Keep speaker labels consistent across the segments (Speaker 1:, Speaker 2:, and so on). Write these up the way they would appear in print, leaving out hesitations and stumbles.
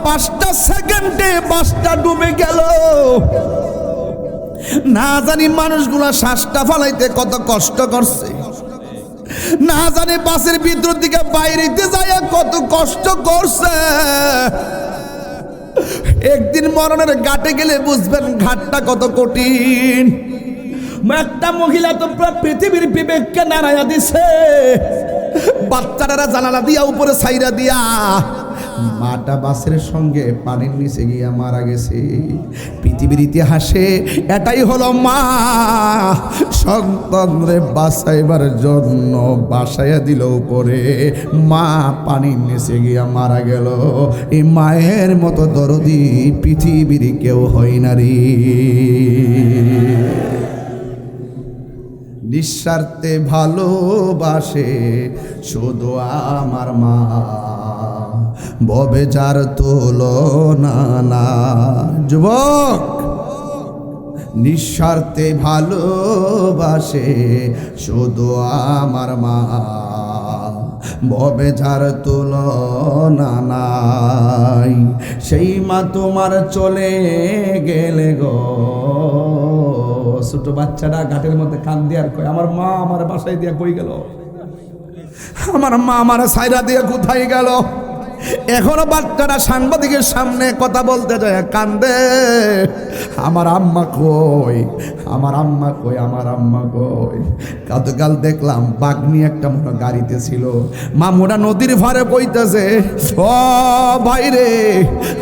Speaker 1: 5টা সেকেন্ডে বাসটা ডুবে গেল। না জানি মানুষগুলা শ্বাসটা ফালাইতে কত কষ্ট করছে, না জানি বাসের ভিতর দিকে বাইরেতে যায় কত কষ্ট করছে। একদিন মরণের ঘাটে গেলে বুঝবেন ঘাটটা কত কঠিন। একটা মহিলা তো পৃথিবীর বিবেককে নাড়াইয়া দিছে। বাচ্চারা জানালা দিয়া উপরে ছাইরা দিয়া মাটা বাসের সঙ্গে পানির নিচে গিয়া মারা গেছে। পৃথিবীর ইতিহাসে এটাই হলো মা সন্তানরে বাঁচাইবার জন্য বাসাইয়া দিল উপরে, মা পানির নিচে গিয়া মারা গেল। এই মায়ের মতো দরদি পৃথিবীর কেউ হয় না রে। নিঃস্বার্থে ভালোবাসে শুধু আমার মা, ভবে যার তুলনা না। যুবক, নিঃস্বার্থে ভালোবাসে শুধু আমার মা, ভবে যার তুলনা নাই। সেই মা তোমার চলে গেলে গো। ছোট বাচ্চাটা ঘাটের মধ্যে কান দিয়ে আর কয়, আমার মা আমার বাসায় দিয়া কই গেল, আমার মা আমার সাইরা দিয়ে কোথায় গেল। এখনো বাচ্চারা সাংবাদিকের সামনে কথা বলতে যায় কান্দে, আমার আম্মা কই, আমার আম্মা কই, আমার আম্মা কই। গতকাল দেখলাম বাগনি একটা মোটা গাড়িতে ছিল, মামুরা নদীর ভারে বইতেছে, ও ভাই রে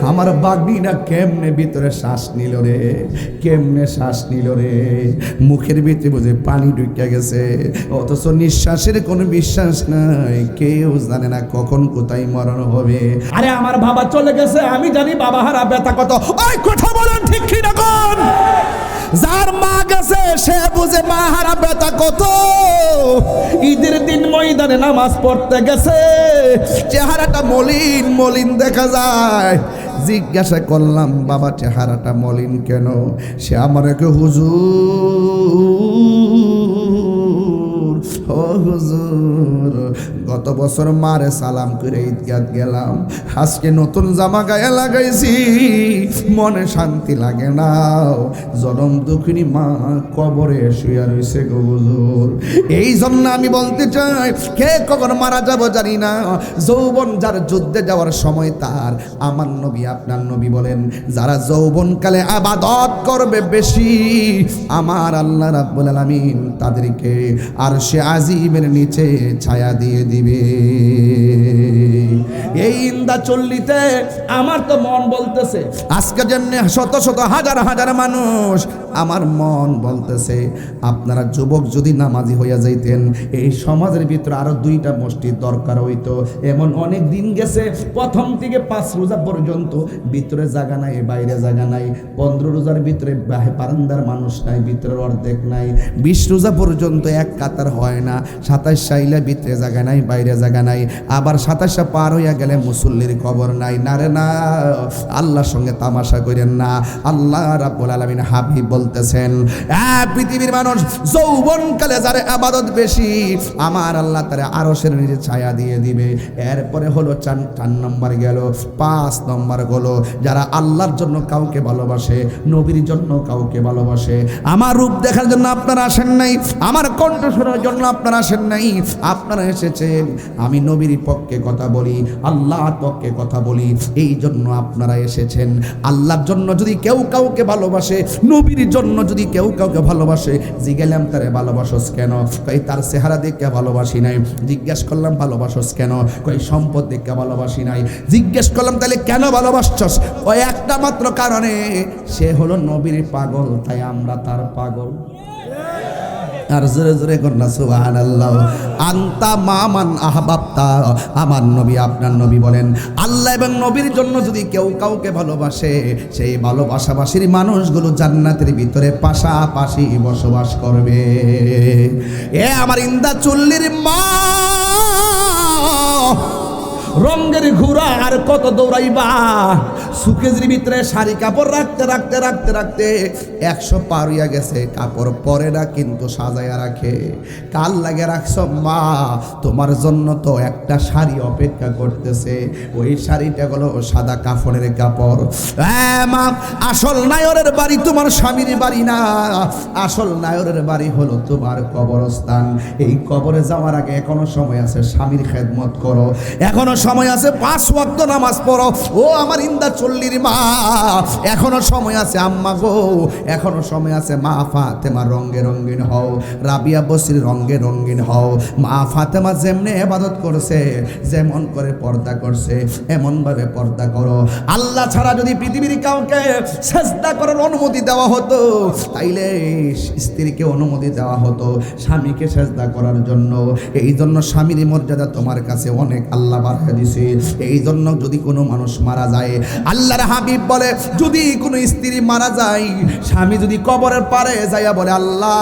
Speaker 1: আমার বাগনিটা কেমনে ভিতরে শ্বাস নিল রে, কেমনে শ্বাস নিল রে। মুখের ভিতরে বুঝে পানি ঢুকে গেছে, অথচ নিঃশ্বাসের কোনো বিশ্বাস নাই। কেউ জানে না কখন কোথায় মরণ হবে। আরে আমার বাবা চলে গেছে, আমি জানি বাবা হারা ব্যথা কত। ওই কথা বলেন ঠিক কি না কোন? যার মা গেছে সে বুঝে মা হারা ব্যথা কত। ঈদের দিন ময়দানে নামাজ পড়তে গেছে, চেহারাটা মলিন মলিন দেখা যায়। জিজ্ঞাসা করলাম, বাবা চেহারাটা মলিন কেন? সে আমাকে ও হুজুর গত বছর মারে সালাম করে ঈদগাহ গেলাম, আজকে নতুন জামা গায়ে লাগাইছি, মনে শান্তি লাগে না। জনম দুঃখিনী মা কবরে শুয়ে রয়েছে গো হুজুর। এই জন্য আমি বলতে চাই, কে কখন মারা যাব জানি না। যৌবন যার যুদ্ধে যাওয়ার সময় তার, আমার নবী আপনার নবী বলেন, যারা যৌবনকালে আবাদত করবে বেশি, আমার আল্লাহ রাব্বুল আলামিন তাদেরকে আরশে আজিমের নিচে ছায়া দিয়ে দিবে। এই ইন্দা চল্লিতে আমার তো মন বলতেছে, আজকে জন্য শত শত হাজার হাজার মানুষ, আমার মন বলতেছে আপনারা যুবক যদি নামাজি হইয়া যাইতেন, এই সমাজের ভিতরে আরো 2টা মসজিদ দরকার হইতো। এমন অনেক দিন গেছে, প্রথম থেকে 5 রোজা পর্যন্ত ভিতরে জায়গা নাই, বাইরে জায়গা নাই। 15 রোজার ভিতরে বারান্দার মানুষ নাই, ভিতরের অর্ধেক নাই। 20 রোজা পর্যন্ত এক কাতার হয় না। 27 সাইলে ভিতরে জায়গা নাই, বাইরে জায়গা নাই। আবার 27 পার হইয়া গেলে মুসল্লির খবর নাই। না রে না, আল্লাহর সঙ্গে তামাশা করেন না। আল্লাহ রাব্বুল আলামিন হাবিব বলতেছেন, পৃথিবীর মানুষ যৌবনকালে যারা ইবাদত বেশি, আমার আল্লাহ তারে আরশের নিচে ছায়া দিয়ে দিবে। এরপরে হলো 4 নম্বর গেল। 5 নম্বর হলো যারা আল্লাহর জন্য কাউকে ভালোবাসে, নবীর জন্য কাউকে ভালোবাসে। আমার রূপ দেখার জন্য আপনারা আসেন নাই, আমার কণ্ঠ শোনার জন্য আপনারা আসেন নাই, আপনারা এসেছেন আমি নবীর পক্ষে কথা বলি, আল্লাহর পক্ষে কথা বলি, এই জন্য আপনারা এসেছেন। আল্লাহর জন্য যদি কেউ কাউকে ভালোবাসে, নবীর জন্য যদি কেউ কাউকে ভালোবাসে, জিজ্ঞাসলাম তারে ভালোবাসোস কেন? কই তার চেহারা দেখে ভালোবাসি নাই। জিজ্ঞেস করলাম ভালোবাসোস কেন? কই সম্পদ দেখে ভালোবাসি নাই। জিজ্ঞেস করলাম তাহলে কেন ভালোবাসছস? ওই একটা মাত্র কারণে, সে হলো নবীর পাগল, তাই আমরা তার পাগল। আর জোরে জোরে কন্যা সুবহানাল্লাহ। আনতা মামান আহবাবতা, আমার নবী আপনার নবী বলেন, আল্লাহ এবং নবীর জন্য যদি কেউ কাউকে ভালোবাসে, সেই ভালোবাসাবাসীর মানুষগুলো জান্নাতের ভিতরে পাশাপাশি বসবাস করবে। এ আমার ইন্দা চুল্লির মা, রঙ্গের ঘোড়া আর কত দৌড়াইবা? সুকেজের ভিতরে শাড়ি কাপড় রাখতে রাখতে রাখতে রাখতে 100 পার হইয়া গেছে, কাপড় পরে না কিন্তু সাজাইয়া রাখে। কাল লাগে রাখছো মা, তোমার জন্য তো একটা শাড়ি অপেক্ষা করতেছে, ওই শাড়িটা হলো সাদা কাফনের কাপড়। মা, আসল নায়রের বাড়ি তোমার স্বামীর বাড়ি না, আসল নায়রের বাড়ি হলো তোমার কবরস্থান। এই কবরে যাওয়ার আগে এখনো সময় আছে, স্বামীর খেদমত করো, এখনো সময় আছে 5 ওয়াক্ত নামাজ পড়ো। ও আমার ইন্দা চল্লির মা, এখনো সময় আছে আম্মা গো, এখনো সময় আছে। মা ফাতেমা রঙ্গে রঙ্গিন হও, রাবিয়া বসির রঙ্গে রঙ্গিন হও। মা ফাতেমা যেমনে ইবাদত করছে, যেমন করে পর্দা করছে, এমন ভাবে পর্দা করো। আল্লাহ ছাড়া যদি পৃথিবীর কাউকে সেজদা করার অনুমতি দেওয়া হতো, তাইলে স্ত্রীকে অনুমতি দেওয়া হতো স্বামীকে সেজদা করার জন্য। এই জন্য স্বামীর মর্যাদা তোমার কাছে অনেক আল্লাহ বাড়ায় দিছে। এই জন্য যদি কোনো মানুষ মারা যায়, আল্লাহর হাবিব বলে যদি কোনো স্ত্রী মারা যায়, স্বামী যদি কবরের পারে যাইয়া বলে আল্লাহ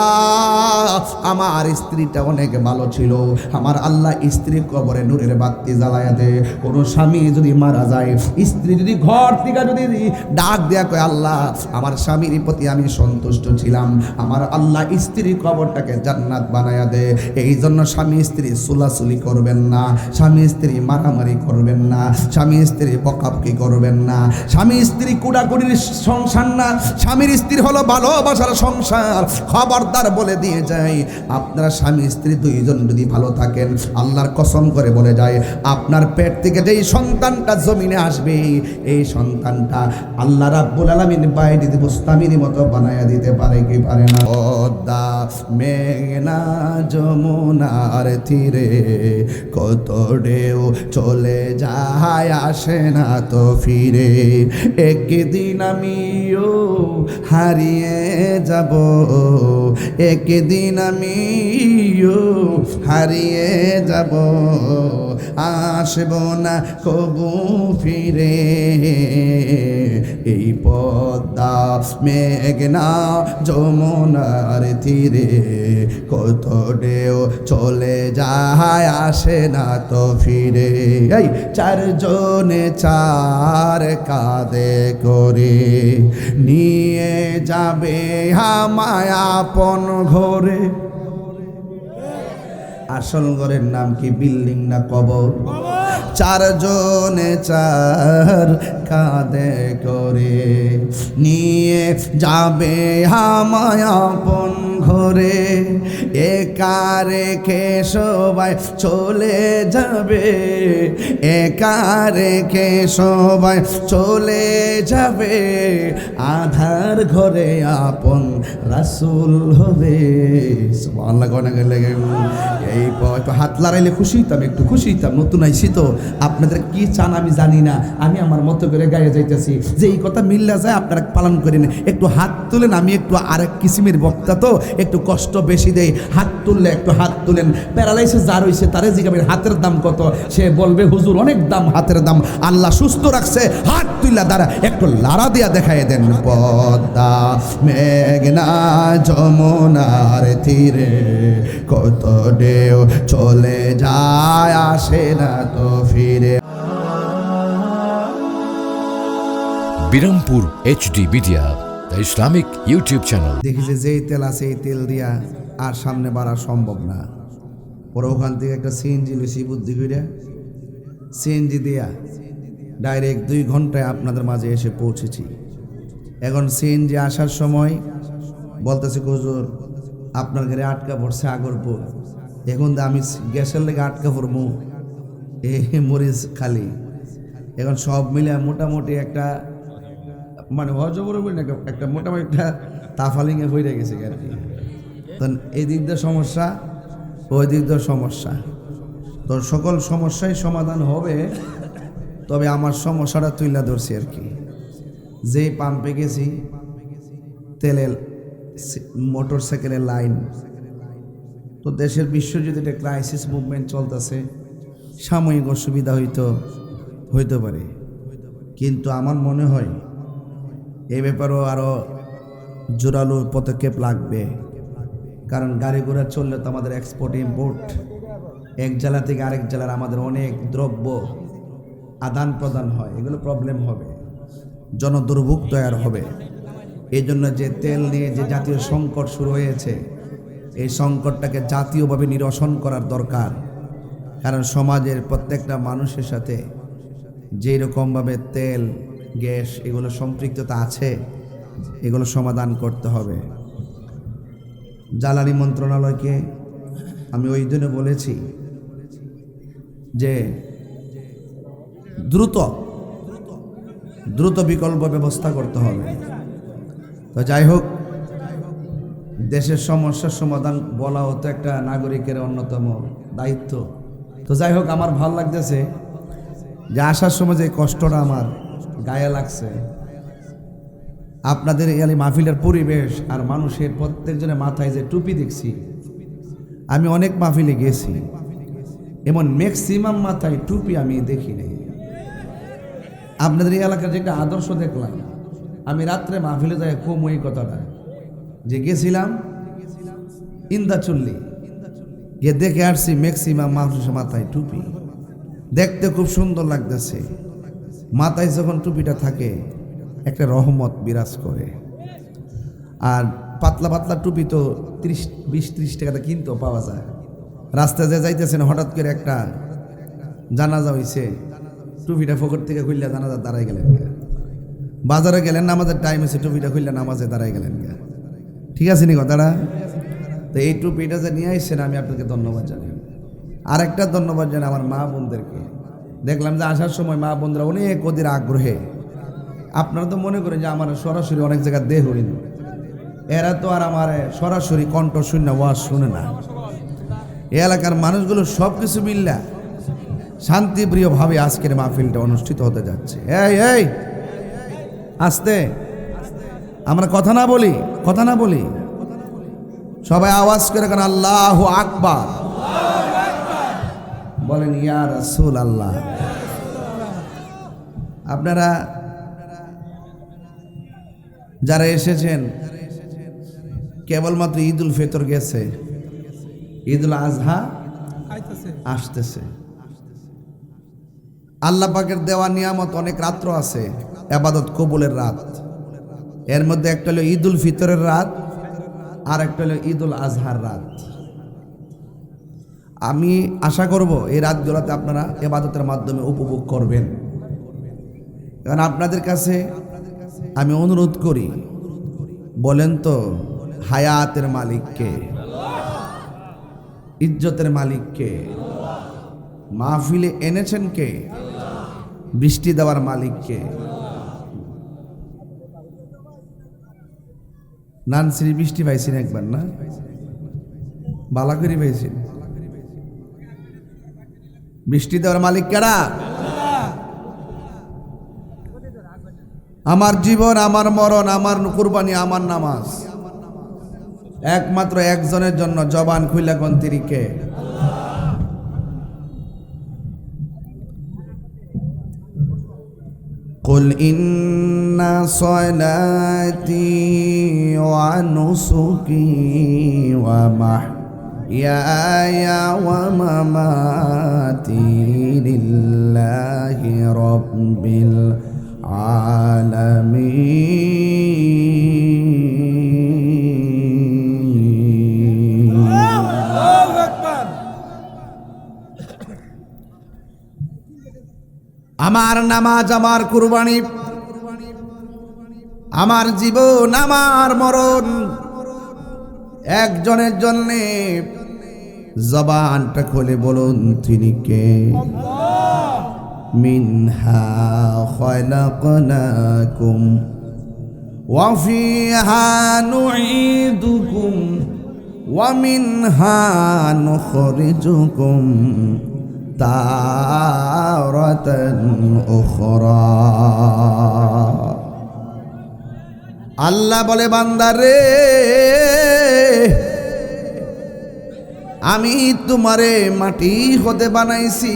Speaker 1: আমার স্ত্রীটা অনেক ভালো ছিল, আমার আল্লাহ স্ত্রী কবরে নূরের বাতি জ্বালায়া দে। কোনো স্বামী যদি মারা যায়, স্ত্রী যদি ঘর থেকে যদি ডাক দেয়া কয় আল্লাহ আমার স্বামীর প্রতি আমি সন্তুষ্ট ছিলাম, আমার আল্লাহ স্ত্রী কবরটাকে জান্নাত বানায়া দে। এই জন্য স্বামী স্ত্রী সুলাসুলি করবেন না, স্বামী স্ত্রী মারামারি করবেন না, স্বামী স্ত্রী বকাবকি করবেন না, স্বামী স্ত্রী কুড়াকুড়ির সংসার না, স্বামীর স্ত্রী হলো ভালোবাসার সংসার। খবরদার বলে দিয়ে যায়, আপনারা স্বামী স্ত্রী দুইজন যদি ভালো থাকেন, আল্লাহর কসম করে বলে যায় আপনার পেট থেকে যেই সন্তানটা জমিনে আসবে, এই সন্তানটা আল্লাহ রাব্বুল আলামিন বাইরে বুস্তামির মতো বানায়া দিতে পারে কি পারে না? পদ্মা মেঘনা যমুনার তীরে কত ঢেউ চলে যায়, আসে না তো ফিরে। একদিন আমিও হারিয়ে যাব, একদিন আমিও হারিয়ে যাব, আসব না কবু ফিরে। এই পদ্মা মেঘনা যমুনার তীরে কত ঢেউ চলে যায়, আসে না তো ফিরে। এই 4 জনে 4 কাঁধে করে নিয়ে যাবে আমায় আপন ঘরে। আসল ঘরের নাম কি বিল্ডিং না কবর? 4 জনে 4 কাঁধে করে নিয়ে যাবে আমায় আপন ঘরে। একা রেখে সবাই চলে যাবে, একা রেখে সবাই চলে যাবে, আধার ঘরে আপন রাসূল হবে। সুবহানাল্লাহ গনে গেলে এই একটু হাত লড়াইলে খুশি হইতাম, একটু খুশি হইতাম। নতুন আইসি তো, আপনাদের কি চান আমি জানি না, আমি আমার মতো করে গায়ে যাইতেছি। যে এই কথা মিল্লা যায় আপনারা পালন করেন, একটু হাত তুলেন। আমি একটু আরেক কিসিমের বক্তা তো, একটু কষ্ট বেশি দেই। হাত তুললে একটু হাত তুলেন। প্যারালাইসিস যার হইছে তারে জিজ্ঞাবেন হাতের দাম কত, সে বলবে হুজুর অনেক দাম হাতের দাম। আল্লাহ সুস্থ রাখছে, হাত তুইলা দ্বারা একটু লাড়া দিয়া দেখাই দেন। পদ্মা মেঘনা যমুনার তীরে কত ঢেউ চলে যায়, আসে না তো ফিরে।
Speaker 2: Birampur HD media, the Islamic YouTube channel.
Speaker 1: দেখি যে যেই তেল আছে এই তেল দিয়া আর সামনে বাড়া সম্ভব না। পরে ওখান থেকে একটা সিএনজি লুসি বুদ্ধি করে সিএনজি দিয়া ডাইরেক্ট 2 ঘন্টায় আপনাদের মাঝে এসে পৌঁছেছি। এখন সিএনজি আসার সময় বলতেছে হুজুর আপনার ঘরে আটকা পড়ছে আগরপুর। এখন আমি গ্যাসের লেগে আটকা পড়বো মরিচ খালি। এখন সব মিলে মোটামুটি একটা মানে হজবর একটা মোটামুটি একটা তাফালিংয়ে হয়ে গেছে আর কি। তখন এই দিক দিয়ে সমস্যা, ওই দিক দিয়ে সমস্যা। তো সকল সমস্যাই সমাধান হবে, তবে আমার সমস্যাটা তুইলা ধরছি আর কি। যেই পাম্পে গেছি তেলের মোটর সাইকেলের লাইন, তো দেশের বিশ্বজিৎ একটা ক্রাইসিস মুভমেন্ট চলতেছে, সাময়িক অসুবিধা হইতে পারে, কিন্তু আমার মনে হয় এই ব্যাপারেও আরও জোরালো পদক্ষেপ লাগবে। কারণ গাড়ি ঘোড়া চললে তো আমাদের এক্সপোর্ট ইম্পোর্ট, এক জেলা থেকে আরেক জেলার আমাদের অনেক দ্রব্য আদান প্রদান হয়, এগুলো প্রবলেম হবে। জনদুর্ভোগ তৈরি হবে। এই জন্য যে তেল নিয়ে যে জাতীয় সংকট শুরু হয়েছে, এই সংকটটাকে জাতীয়ভাবে নিরসন করার দরকার। কারণ সমাজের প্রত্যেকটা মানুষের সাথে যেই রকমভাবে তেল, গ্যাস এগুলো সম্পৃক্ততা আছে, এগুলো সমাধান করতে হবে। জ্বালানি মন্ত্রণালয়কে আমি ওই জন্য বলেছি যে দ্রুত বিকল্প ব্যবস্থা করতে হবে। তো যাই হোক, দেশের সমস্যার সমাধান বলা হতো একটা নাগরিকের অন্যতম দায়িত্ব। তো যাই হোক, আমার ভালো লাগতেছে যে আসার সময় যে কষ্টটা আমার গায়ে লাগছে, আপনাদের এই মাহফিলের পরিবেশ আর মানুষের প্রত্যেকজনের মাথায় যে টুপি দেখছি, আমি অনেক মাহফিলে গেছি, এমন ম্যাক্সিমাম মাথায় টুপি আমি দেখি নাই। আপনাদের এই এলাকার যে একটা আদর্শ দেখলাম, আমি রাত্রে মাহফিলে যাই খুব ওই কথাটা যে গেছিলাম ইন্দাচল্লি গিয়ে দেখে আসছি ম্যাক্সিমাম মানুষের মাথায় টুপি, দেখতে খুব সুন্দর লাগতেছে। মাথায় যখন টুপিটা থাকে একটা রহমত বিরাজ করে। আর পাতলা পাতলা টুপি তো 20-30 টাকাতে কিনতেও পাওয়া যায়। রাস্তায় যে যাইতেছেন, হঠাৎ করে একটা জানাজা হইছে, টুপিটা ফকর থেকে খুললে জানাজা দাঁড়াই গেলেন। বাজারে গেলেন, নামাজের টাইম হয়েছে, টুপিটা খুললে নামাজে দাঁড়াই গেলেন। ঠিক আছে নি কথাটা? তো এই টুপিটা যে নিয়ে আসছেন, আমি আপনাকে ধন্যবাদ জানাই। আরেকটা ধন্যবাদ জানাই আমার মা বোনদেরকে। দেখলাম যে আসার সময় মা বোনরা অনেক ওদের আগ্রহে, আপনারা তো মনে করেন যে আমার সরাসরি অনেক জায়গায় দেহ হইল, এরা তো আর আমার সরাসরি কণ্ঠ শূন্য ওয়াজ শুনে না। এই এলাকার মানুষগুলো সব কিছু মিল্লা শান্তিপ্রিয়ভাবে আজকের মাহফিলটা অনুষ্ঠিত হতে যাচ্ছে। এই আস্তে, আমরা কথা না বলি, সবাই আওয়াজ করে কেন আল্লাহু আকবার বলেন, ইয়া রাসূল আল্লাহ। আপনারা যারা এসেছেন, কেবলমাত্র ঈদুল ফিতর গেছে, ঈদুল আজহা আসতেছে। আল্লাহ পাকের দেওয়া নিয়ামত অনেক রাত্র আছে, ইবাদত কবুলের রাত। এর মধ্যে একটা হলো ঈদুল ফিতরের রাত, আর একটা হলো ঈদুল আজহার রাত। আমি আশা করব এই রাতগুলোতে আপনারা ইবাদতের মাধ্যমে উপভোগ করবেন। কারণ আপনাদের কাছে আমি অনুরোধ করি, বলেন তো হায়াতের মালিক কে? ইজ্জতের মালিক কে? মাহফিলে এনেছেন কে? বৃষ্টি দেওয়ার মালিক কে? নানসিরি বৃষ্টি পাইছেন একবার না? বালাকড়ি পাইছেন? বৃষ্টি দেওয়ার মালিক কারা? আমার জীবন, আমার মরণ, আমার কুরবানি, আমার নামাজ একমাত্র একজনের জন্য। জবান খুইলা কোন তিনি কে? কুল ইন্না সলাতি ওয়া নুসুকি ওয়া মাহইয়ায়া ওয়া মামাতি লিল্লাহি রাব্বিল আলামিন। আমার নামাজ, আমার কুরবানি, আমার জীবন, আমার মরণ একজনের জন্যে। জবানটা খুলে বলুন তিনি কে? মিনহা খালাকনাকুম ওয়া ফিহা নুঈদুকুম ওয়া মিনহা নুখরিজুকুম তারাতান উখরা। আল্লাহ বলে, বান্দারে আমি তোমারে মাটি হতে বানাইছি,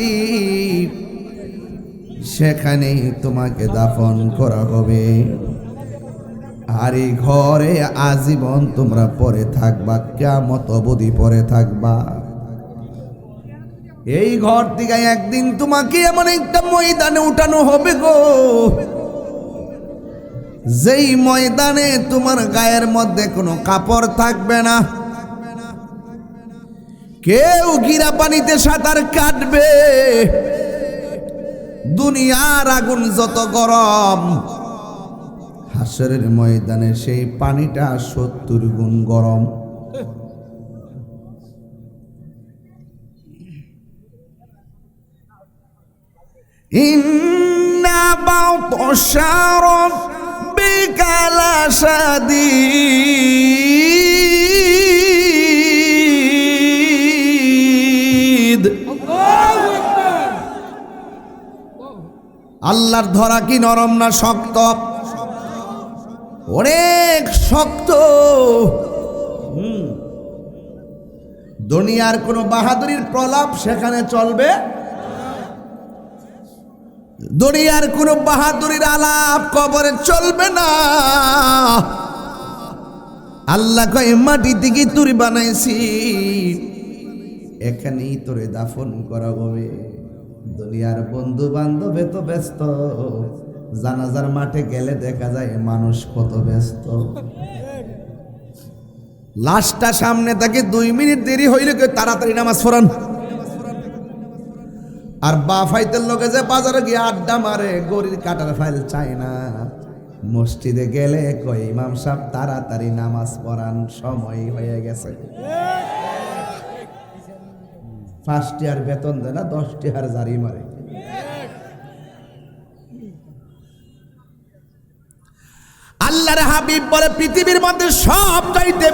Speaker 1: সেখানেই তোমাকে দাফন করা হবে। আর এই ঘরে আজীবন তোমরা পরে থাকবা, কিয়ামত অবধি পরে থাকবা। এই ঘর থেকে একদিন তোমাকে এমন একটা ময়দানে উঠানো হবে গো, যেই ময়দানে তোমার গায়ের মধ্যে কোনো কাপড় থাকবে না, কেউ গিরা পানিতে সাঁতার কাটবে, দুনিয়ার আগুন যত গরম, হাসরের ময়দানে সেই পানিটা 70 গুণ গরম। ইন্না বাতশা রাব্বিকা লাশাদীদ। আল্লাহর ধরা কি নরম না শক্ত? অনেক শক্ত। দুনিয়ার কোন বাহাদুরির প্রলাপ সেখানে চলবে, দুনিয়ার কোন বাহাদুরির আলাপ কবরে চলবে না। আল্লাহ কয় মাটি থেকে তুরি বানাইছি, এখানেই তোরে দাফন করা হবে। দুনিয়ার বন্ধু বান্ধব এত ব্যস্ত, জানাজার মাঠে গেলে দেখা যায় মানুষ কত ব্যস্ত। লাশটা সামনে থাকে, 2 মিনিট দেরি হইলে কেউ তাড়াতাড়ি নামাজ পড়ান। আর বা ফাইতের লোকে যে বাজারে গিয়ে আড্ডা মারে, গরির কাটার ফাইল চায় না। মসজিদে গেলে কই ইমাম সাহেব তাড়াতাড়ি নামাজ পড়ান, সময় হয়ে গেছে। 5 টাকার বেতন দেয় না, 10 টাকার জারি মারে। আল্লাহর হাবিব বলে পৃথিবীর মধ্যে সবচাইতে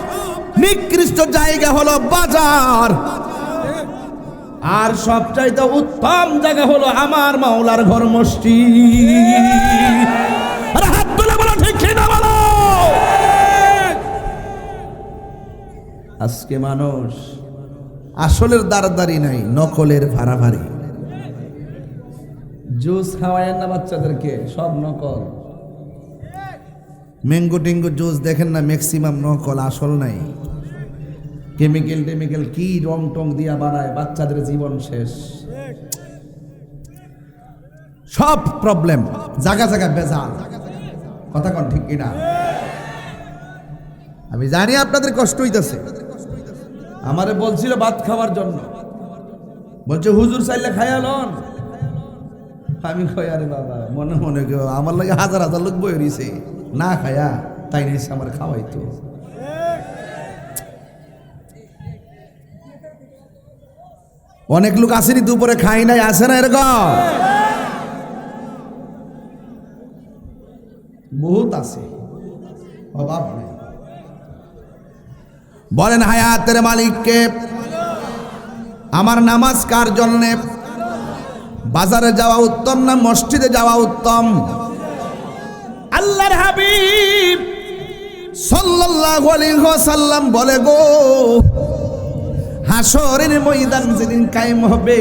Speaker 1: নিকৃষ্ট জায়গা হলো বাজার, আর সবচাইতে উত্তম জায়গা হলো আমার মাওলার ঘর মসজিদ। আরে হাত তুলে বলো ঠিক না বলো। আজকে মানুষ আসলের দাঁড়াদারি নাই, নকলের ভাড়াভাড়ি। জুস খাওয়ায়েন না বাচ্চাদেরকে, সব নকল। ম্যাঙ্গো টেঙ্গো জুস দেখেন না, ম্যাক্সিমাম নকল, আসল নাই। কেমিক্যাল টেমিক্যাল কি রং টং দিয়া বানায়, বাচ্চাদের জীবন শেষ। সব প্রবলেম, জায়গা জায়গা বেজাল। কথা কন ঠিক কিনা? আমি জানি আপনাদের কষ্ট হইতেছে। আমারে বলছিল ভাত খাওয়ার জন্য, বলছে হুজুর চাইলে খাইয়া লন। আমি কই আরে বাবা, মনে মনে আমার লাগে হাজার হাজার লোক বই রইছে, না খায়া তাই নিছে আমার খাওয়াইতো। অনেক লোক আসেনি দুপুরে খাই নাই, আসে না এরকম বহুত আছে, অভাব নেই। বলেন হায়াতের মালিককে, আমার নামাজ কার জন্যে? বাজারে যাওয়া উত্তম না মসজিদে যাওয়া উত্তম? আল্লাহর হাবিব সাল্লাল্লাহু আলাইহি ওয়াসাল্লাম বলে গো, হাসরের ময়দান যেদিন কায়েম হবে,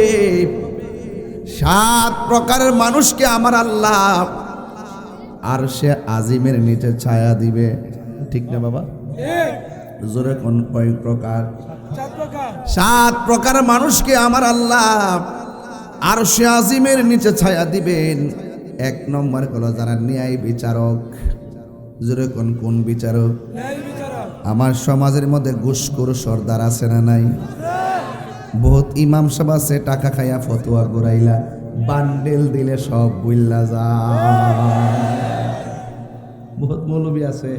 Speaker 1: 7 প্রকারের মানুষকে আমার আল্লাহ আরশে আজিমের নিচে ছায়া দিবে। ঠিক না বাবা? জোরে কোন কয় প্রকার? 7 প্রকার মানুষকে আমার আল্লাহ আরশে আজিমের নিচে ছায়া দিবেন। 1 নম্বর হলো যারা ন্যায় বিচারক। জোরে কোন কোন বিচারক? আমার সমাজের মধ্যে ঘুষখোর সর্দার আছে না নাই? বহুত ইমাম সাহেব আছে, টাকা খাইয়া ফতোয়া ঘুরাইলা, বান্ডেল দিলে সব বুইল্লা যায়। বহুত মৌলবী আছে,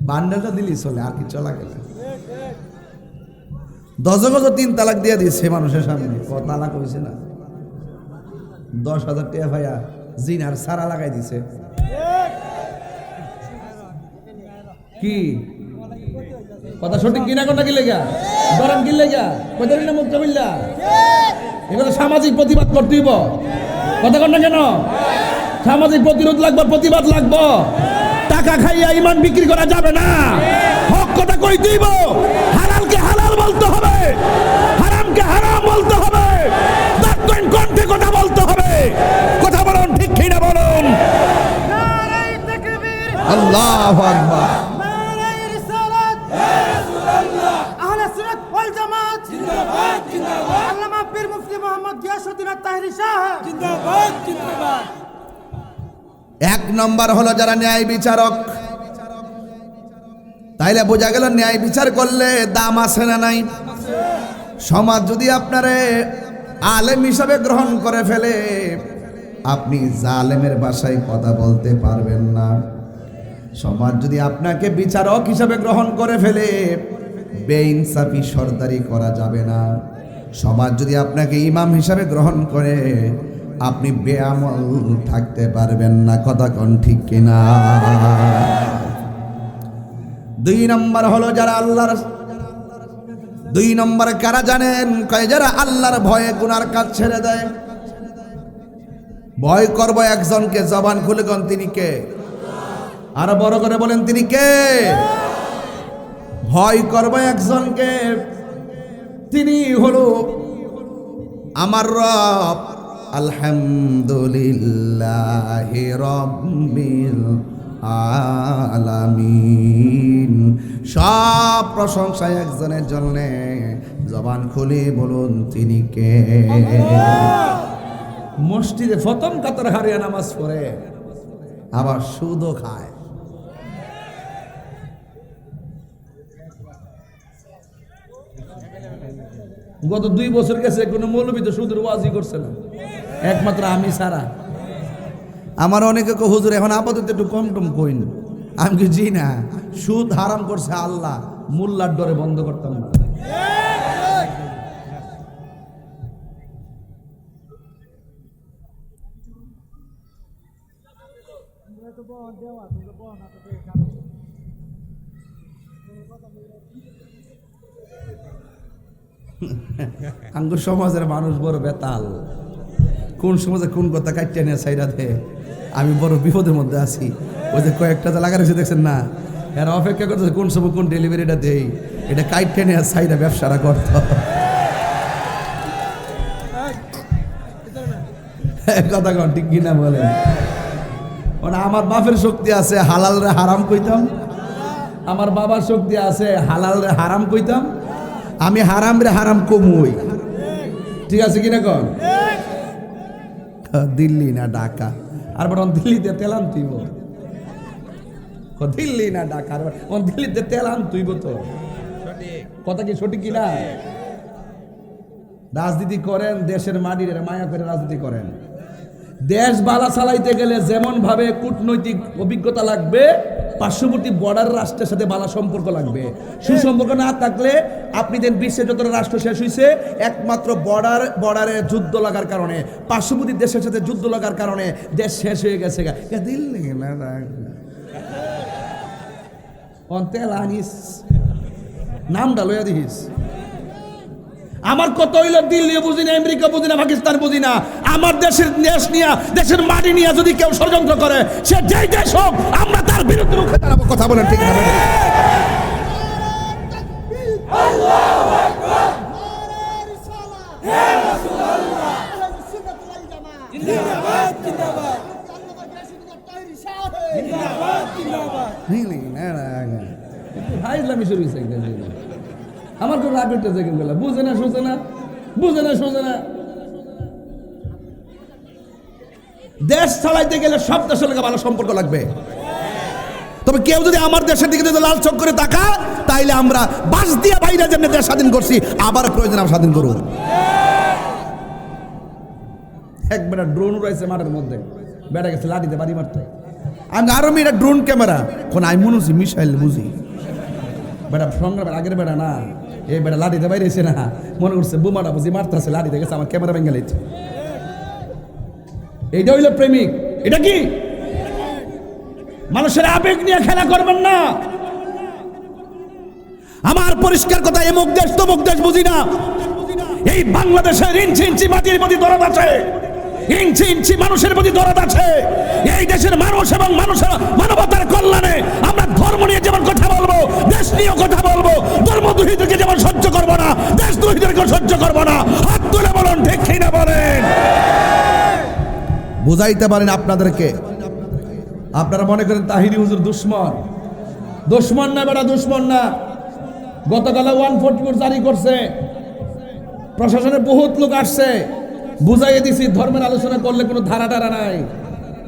Speaker 1: বান্ডেলটা দিলি চলে, আর কি চলা গেলে। 10 গজ 3 তালাক দিয়ে দিচ্ছে মানুষের সামনে। কত তালাক হয়েছে না? 10,000 টাকা ভাইয়া জিনার সারা লাগাই দিছে। কি কথা সঠিক কিনা? কোনটা কি লেগা গরম কি লেগা কইতারি না মুখ কবিল্লা? এগুলো সামাজিক প্রতিবাদ করতে হইব। কথা কোনটা কেন? সামাজিক প্রতিরোধ লাগবে, প্রতিবাদ লাগবে। টাকা খাইয়া ইমান বিক্রি করা যাবে না। হক কথা কইতে হইব। হালালকে হালাল বলতে হবে, হারামকে হারাম বলতে হবে। দাঁতন কণ্ঠে কথা বলতে হবে। কথা বলুন ঠিক কিনা বলুন। নারে তাকবীর, আল্লাহু আকবার। এক নম্বর হলো যারা ন্যায় বিচারক। তাইলে বোঝা গেল ন্যায় বিচার করলে দাম আছে না নাই? সমাজ যদি আপনারে আলেম হিসাবে গ্রহণ করে ফেলে, আপনি জালেমের ভাষায় কথা বলতে পারবেন না। সমাজ যদি আপনাকে বিচারক হিসাবে গ্রহণ করে ফেলে, বেইনসাফি সরদারি করা যাবে না। সমাজ যদি আপনাকে ইমাম হিসাবে গ্রহণ করে, আপনি বেআমল থাকতে পারবেন না। কথা কোন ঠিক কিনা? দুই নম্বর হলো যারা আল্লাহর, দুই নম্বর কারা জানেন? কয় যারা আল্লাহর ভয়ে গুনার কাজ ছেড়ে দেয়। ভয় করব একজনকে, জবান খুলে কোন তিনি কে? আরো বড় করে বলেন তিনি কে? ভয় করব একজনকে, তিনি হলো আমার রব। আলহামদুলিল্লাহি রাব্বিল আলামিন। সব প্রশংসা একজনের জন্য, জবান খুলে বলুন তিনি কে? মসজিদে প্রথম কাতার হারিয়া নামাজ পড়ে, আবার সুদও খায়। গত 2 বছর গেছে কোনো মৌলবী তো সুদের ওয়াজি করছে না, একমাত্র আমি ছাড়া। আমার অনেকে হুজুর এখন আপাতত একটু কম টম কইন। আমি কি জি না, সুদ হারাম করছে আল্লাহ, মোল্লার ডরে বন্ধ করতাম না। আঙ্গুর সমাজের মানুষ বড় বেতাল, কোন সমাজে কোন কথা কাটিয়ে নিয়ে সাইরা দে। আমি বড় বিপদের মধ্যে আছি। ওই যে কয়েকটা লাগা রয়েছে দেখছেন না, এরা অপেক্ষা করতেছে কোন সময় কোন ডেলিভারিটা দেই, এটা কাটিয়ে নিয়ে সাইরা ব্যবসাটা করত। কথা কন ঠিক কিনা বলেন? মানে আমার বাপের শক্তি আছে হালাল রে হারাম কইতাম, আমার বাবার শক্তি আছে হালাল রে হারাম কইতাম, আমি হারাম রে হারাম কমুই। ঠিক আছে কিনা কন? দিল্লি না ঢাকা, আর বরং দিল্লিতে তেলান তুইব। দিল্লি না ঢাকা, আর দিল্লিতে তেলান তুইব। তো কথা কি সঠিক কিনা? রাজনীতি করেন, দেশের মাটির মায়া করে রাজনীতি করেন। দেশ বালা চালাইতে গেলে যেমন ভাবে কূটনৈতিক অভিজ্ঞতা লাগবে, পার্শ্ববর্তী বর্ডার রাষ্ট্রের সাথে ভালো সম্পর্ক লাগবে। সুসম্পর্ক না থাকলে আপনি দেন বিশ্বে যত রাষ্ট্র শেষ হয়েছে একমাত্র বর্ডারে যুদ্ধ লাগার কারণে, পার্শ্ববর্তী দেশের সাথে যুদ্ধ লাগার কারণে দেশ শেষ হয়ে গেছে। দিল্লি তেল আনিস নামটা লইয়া দিস। আমার কত হইল দিল্লি বুঝি না, আমেরিকা বুঝি না, পাকিস্তান বুঝি না, আমার দেশের দেশ নিয়ে, দেশের মাটি নিয়ে যদি কেউ ষড়যন্ত্র করে, সে যেই দেশ হোক, আমরা তার বিরুদ্ধে রুখে দাঁড়াবো। কথা বলেন ঠিক না? আমার তো রাগ উঠতেছে, বুঝে না সোজে না, বুঝে না সোজে না। দেশ চালাইতে গেলে সব দেশের লোক ভালো সম্পর্ক লাগবে। তবে কেউ যদি আমার দেশের দিকে যদি লাল চোখ করে তাকা, তাইলে আমরা বাস দিয়ে বাইরে যেমনি দেশ স্বাধীন করছি, আবার প্রয়োজন আমরা স্বাধীন করব। একবার ড্রোন উড়াইছে মাঠের মধ্যে, বেড়া গেছে লাঠিতে বাড়ি মারতে। আমি আরো এটা ড্রোন ক্যামেরা, কোন আমি মনে হচ্ছি মিসাইল বুঝি। বেড়া সংগ্রামের আগের বেড়া না, এই বেড়া লাঠিতে বাইরেছে না, মনে করছে বোমাটা বুঝি মারতেছে, লাঠিতে গেছে, আমার ক্যামেরা ভেঙে লাইছে। এইটা হইল প্রেমিক। এটা কি? মানুষের আবেগ নিয়ে খেলা করবেন না। আমার পরিষ্কার কথা, এমুক দেশ তমুক দেশ বুঝি না। এই বাংলাদেশের ইঞ্চি ইঞ্চি মাটির প্রতি দরদ আছে, ইঞ্চি ইঞ্চি মানুষের প্রতি দরদ আছে। এই দেশের মানুষ এবং মানুষের মানবতার কল্যাণে আমরা ধর্ম নিয়ে যেমন কথা বলবো, দেশ নিয়েও কথা বলবো। ধর্মদ্রোহীদেরকে যেমন সহ্য করবো না, দেশদ্রোহীদেরকে সহ্য করবো না। হাত তুলে বলুন ঠিক কিনা বলেন? বুঝাইতে পারেন আপনাদেরকে। আপনারা মনে করেন তাহিরি হুজুর দুশ্মন। দুশ্মন না বেটা, দুশ্মন না। গতকাল 144 জারি করছে, প্রশাসনের বহুত লোক আসছে, বুঝাইয়ে দিছি ধর্মের আলোচনা করলে কোনো ধারা টারা নাই।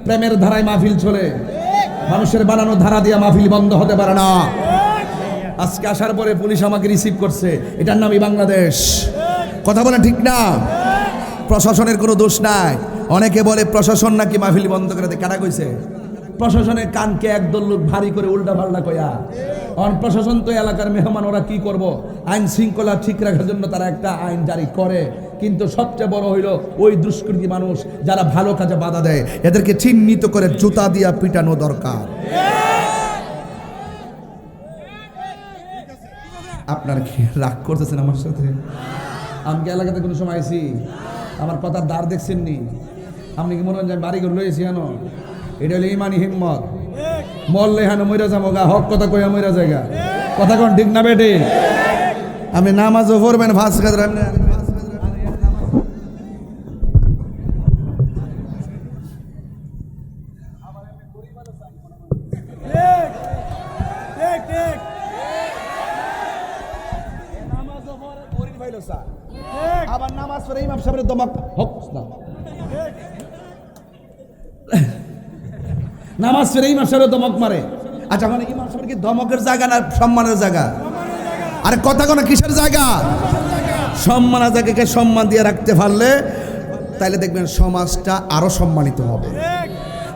Speaker 1: প্রেমের ধারায় মাহফিল চলে, মানুষের বানানো ধারা দিয়ে মাহফিল বন্ধ হতে পারে না। আজকে আসার পরে পুলিশ আমাকে রিসিভ করছে, এটার নামই বাংলাদেশ। কথা বলে ঠিক না? প্রশাসনের কোনো দোষ নাই। অনেকে বলে প্রশাসন নাকি মাহফিল বন্ধ করে দেয়, কারা কইছে? প্রশাসনের কানকে একদল লোক ভারী করে উল্টা পাল্টা কয়া। কারণ প্রশাসন তো এলাকার মেহমান, ওরা কি করব? আইন শৃঙ্খলা ঠিক রাখার জন্য তারা একটা আইন জারি করে, কিন্তু সবচেয়ে বড় হইল ওই দুষ্কৃতী মানুষ যারা ভালো কাজে বাধা দেয়, এদেরকে চিহ্নিত করে জুতা দিয়া পিটানো দরকার। আপনার কি রাগ করতেছেন আমার সাথে? আমি কি এলাকাতে কোনো সময় আইছি? আমার কথার দ্বার দেখছেন নি? আপনি কি মনে হয় আমি বাড়ি করে লইছি? কেন? এটা হলো ইমানি হিম্মত। মরলে হেন মইরা যাবো গা, হক কথা কইয়া মইরা জায়গা। কথা কোন ঠিক না বেটে? আপনি নামাজও পড়বেন ফাঁস কাজ। আবার নামাজ পড়ে ইমাম সাহেবের দমক হক না, নামাজ পড়ে ইমাম সাহেবের দমক মারে। আচ্ছা, মানে ইমাম সাহেবের কি দমকের জায়গা না সম্মানের জায়গা? আরে কথা কোনো কিসের জায়গা? সম্মানের জায়গাকে সম্মান দিয়ে রাখতে পারলে তাইলে দেখবেন সমাজটা আরো সম্মানিত হবে।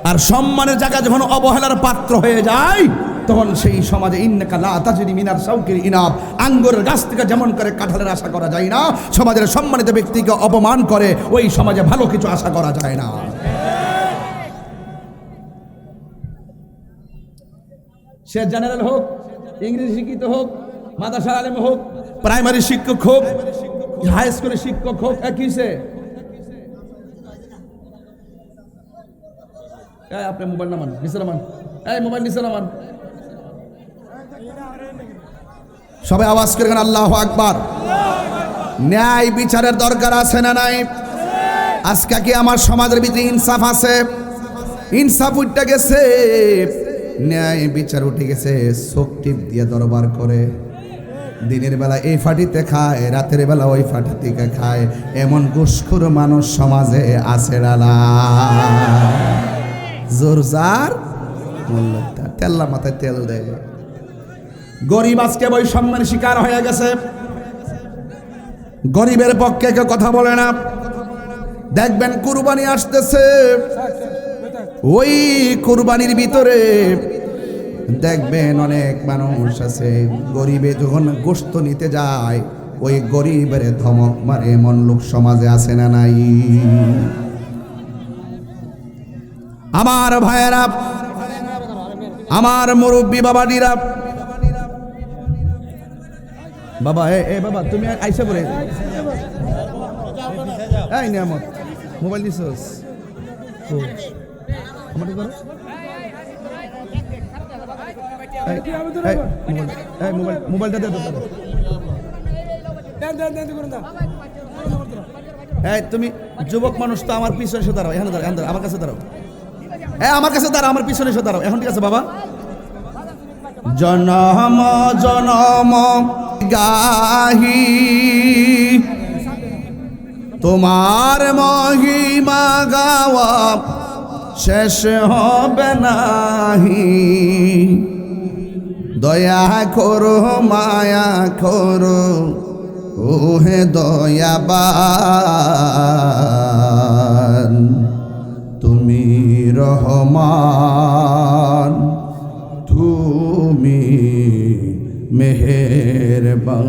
Speaker 1: আর সম্মানের জায়গা যখন অবহেলার পাত্র হয়ে যায়, তখন সেই সমাজে ইন্নাকা লা তাজরি মিনার শাউকিল ইনাব, আঙ্গুরের গাছ থেকে যেমন করে কাঁঠালের আশা করা যায় না, সমাজের সম্মানিত ব্যক্তিকে অপমান করে ওই সমাজে ভালো কিছু আশা করা যায় না। সে জেনারেল হোক, ইংরেজি শিক্ষিত হোক, মাদ্রাসার আলেম হোক, প্রাইমারি শিক্ষক হোক, হাই স্কুলের শিক্ষক হোক, একই সে। আপনি মোবাইল নামান, নিচে নামান, এই মোবাইল নিচে নামান। সবাই আওয়াজ করে আল্লাহু আকবার। ন্যায় বিচারের দরকার আছে না নাই? আজকে কি আমার সমাজের ভিতরে ইনসাফ আছে? ইনসাফ উঠে গেছে, ন্যায় বিচার উঠে গেছে। চোখ টিপ দিয়ে দরবার করে, দিনের বেলা এই ফাটিতে খায়, রাতের বেলা ওই ফাটিতে খায়, এমন ঘুষখোর মানুষ সমাজে আছে না? জোর যার মোল্লাটা তেল্লা মাথায় তেল দেয়। গরিব আজকে বৈষম্যের শিকার হয়ে গেছে। গরিবের পক্ষে কেউ কথা বলে না। দেখবেন কুরবানি আসতেছে, ওই কুরবানির ভিতরে দেখবেন অনেক মানুষ আছে, গরিবে যখন গোশত নিতে যায় ওই গরিবের ধমক মারে, এমন লোক সমাজে আছে না নাই? আমার ভাইয়েরা, আমার মুরব্বী বাবাজিরা, বাবা এ বাবা তুমি আইসা পড়ে এই নিয়ামত মোবাইল দিছস আমাকে করো, মোবাইলটা দে। এই তুমি যুবক মানুষ তো আমার পিছনে এসে দাঁড়াও, এখানে দাঁড়াও, এখানে আমার কাছে দাঁড়াও, আমার কাছে দাঁড়াও, আমার পিছনে এসে দাঁড়াও। এখন ঠিক আছে বাবা? জনম জনম গাহি তোমার মহিমা গাওয়া শেষ হবে নাহি, দয়া করো মায়া করো ওহে দয়াবান, তুমি রহমান, তুমি মেহেরবান,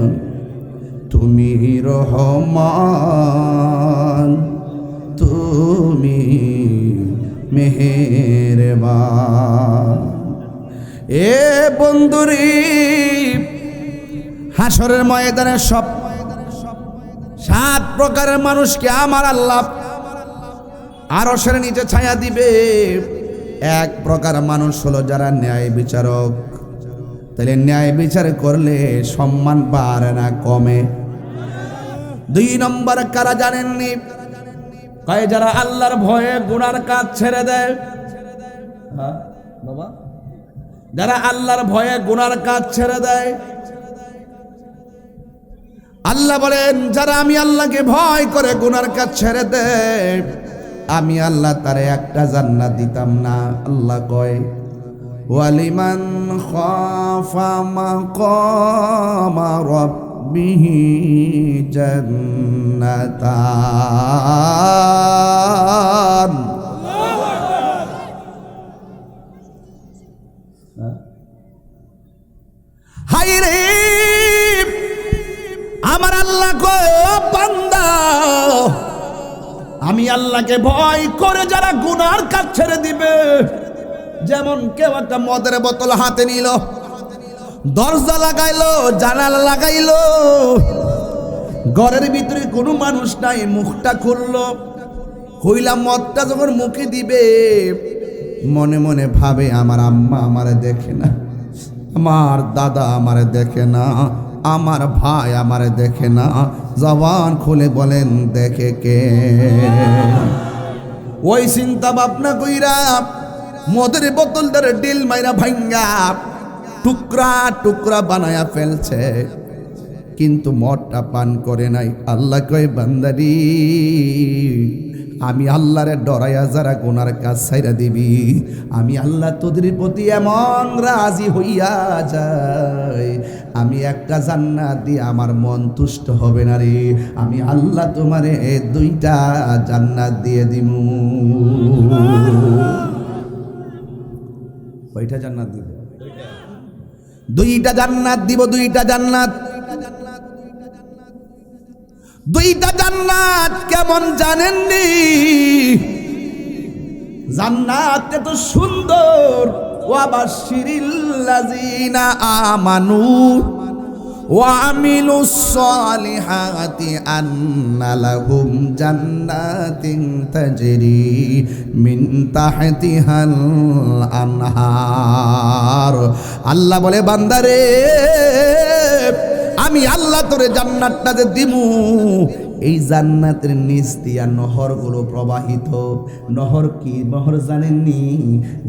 Speaker 1: তুমি রহমান, তুমি মেহেরবান। এ বন্ধুরি, হাসরের ময়দানে সব 7 প্রকারের মানুষকে আমার আল্লাহ আরশের নিচে ছায়া দিবে। এক প্রকার মানুষ হলো যারা ন্যায় বিচারক। তাহলে ন্যায় বিচার করলে সম্মান বাড়ে না কমে? 2 নম্বর কারা জানেননি? কয় যারা আল্লাহর ভয়ে গুনার কাজ ছেড়ে দেয়। হ্যাঁ বাবা, যারা আল্লাহর ভয়ে গুনার কাজ ছেড়ে দেয়। আল্লাহ বলেন যারা আমি আল্লাহকে ভয় করে গুনার কাজ ছেড়ে দেয়, আমি আল্লাহ তারে একটা জান্নাত দিতাম না? আল্লাহ কয় ওয়ালিমান খাফা মাকামা রাব্বিহি জান্নাতান। হায়রে আমার আল্লাহ কয় ও বান্দা, আমি আল্লাহকে ভয় করে যারা গুনার কাজ ছেড়ে দিবে, যেমন কেউ একটা মদের বোতল হাতে নিল, দরজা লাগাইলো, জানালা লাগাইলো, ঘরের ভিতরে কোনো মানুষ নাই, মুখটা খুললো, হইলা মদটা যখন মুখে দিবে মনে মনে ভাবে আমার আম্মা আমারে দেখে না, আমার দাদা আমারে দেখে না, আমার ভাই আমারে দেখে না, জবান খুলে বলেন দেখে কে? ওই চিন্তা ভাবনা কইরা মদের বোতলটারে ডিল মাইরা ভাঙ্গা টুকরা টুকরা বানায়া ফেলছে, কিন্তু মদটা পান করে নাই। আল্লাহ কয় বান্দারি, আমি আল্লাহরে ডরাইয়া যারা গুনার কাজ ছাইরা দিবি, আমি আল্লাহ তোদের প্রতি এমন রাজি হইয়া যায়, আমি একটা জান্নাত দিয়ে আমার মন তুষ্ট হবে না রে, আমি আল্লাহ তোমারে 2টা জান্নাত দিয়ে দিমু। কয়টা জান্নাত দিব? 2টা জান্নাত দিব, 2টা জান্নাত। 2টা জান্নাত কেমন জানেননি? জান্নাত এত সুন্দর, ওয়াবাশশিরিল্লাযিনা আমানু ওয়া আমিলুস সালিহাতি আন্না লাহুম জান্নাতিন তাজরি মিন তাহতিহাল আনহার। আল্লাহ বলে বান্দারে, আমি আল্লাহ তোরে জান্নাতটা যে দিমু, এই জান্নাতের নিচ দিয়া নহরগুলো প্রবাহিত। নহর কি নহর জানেননি?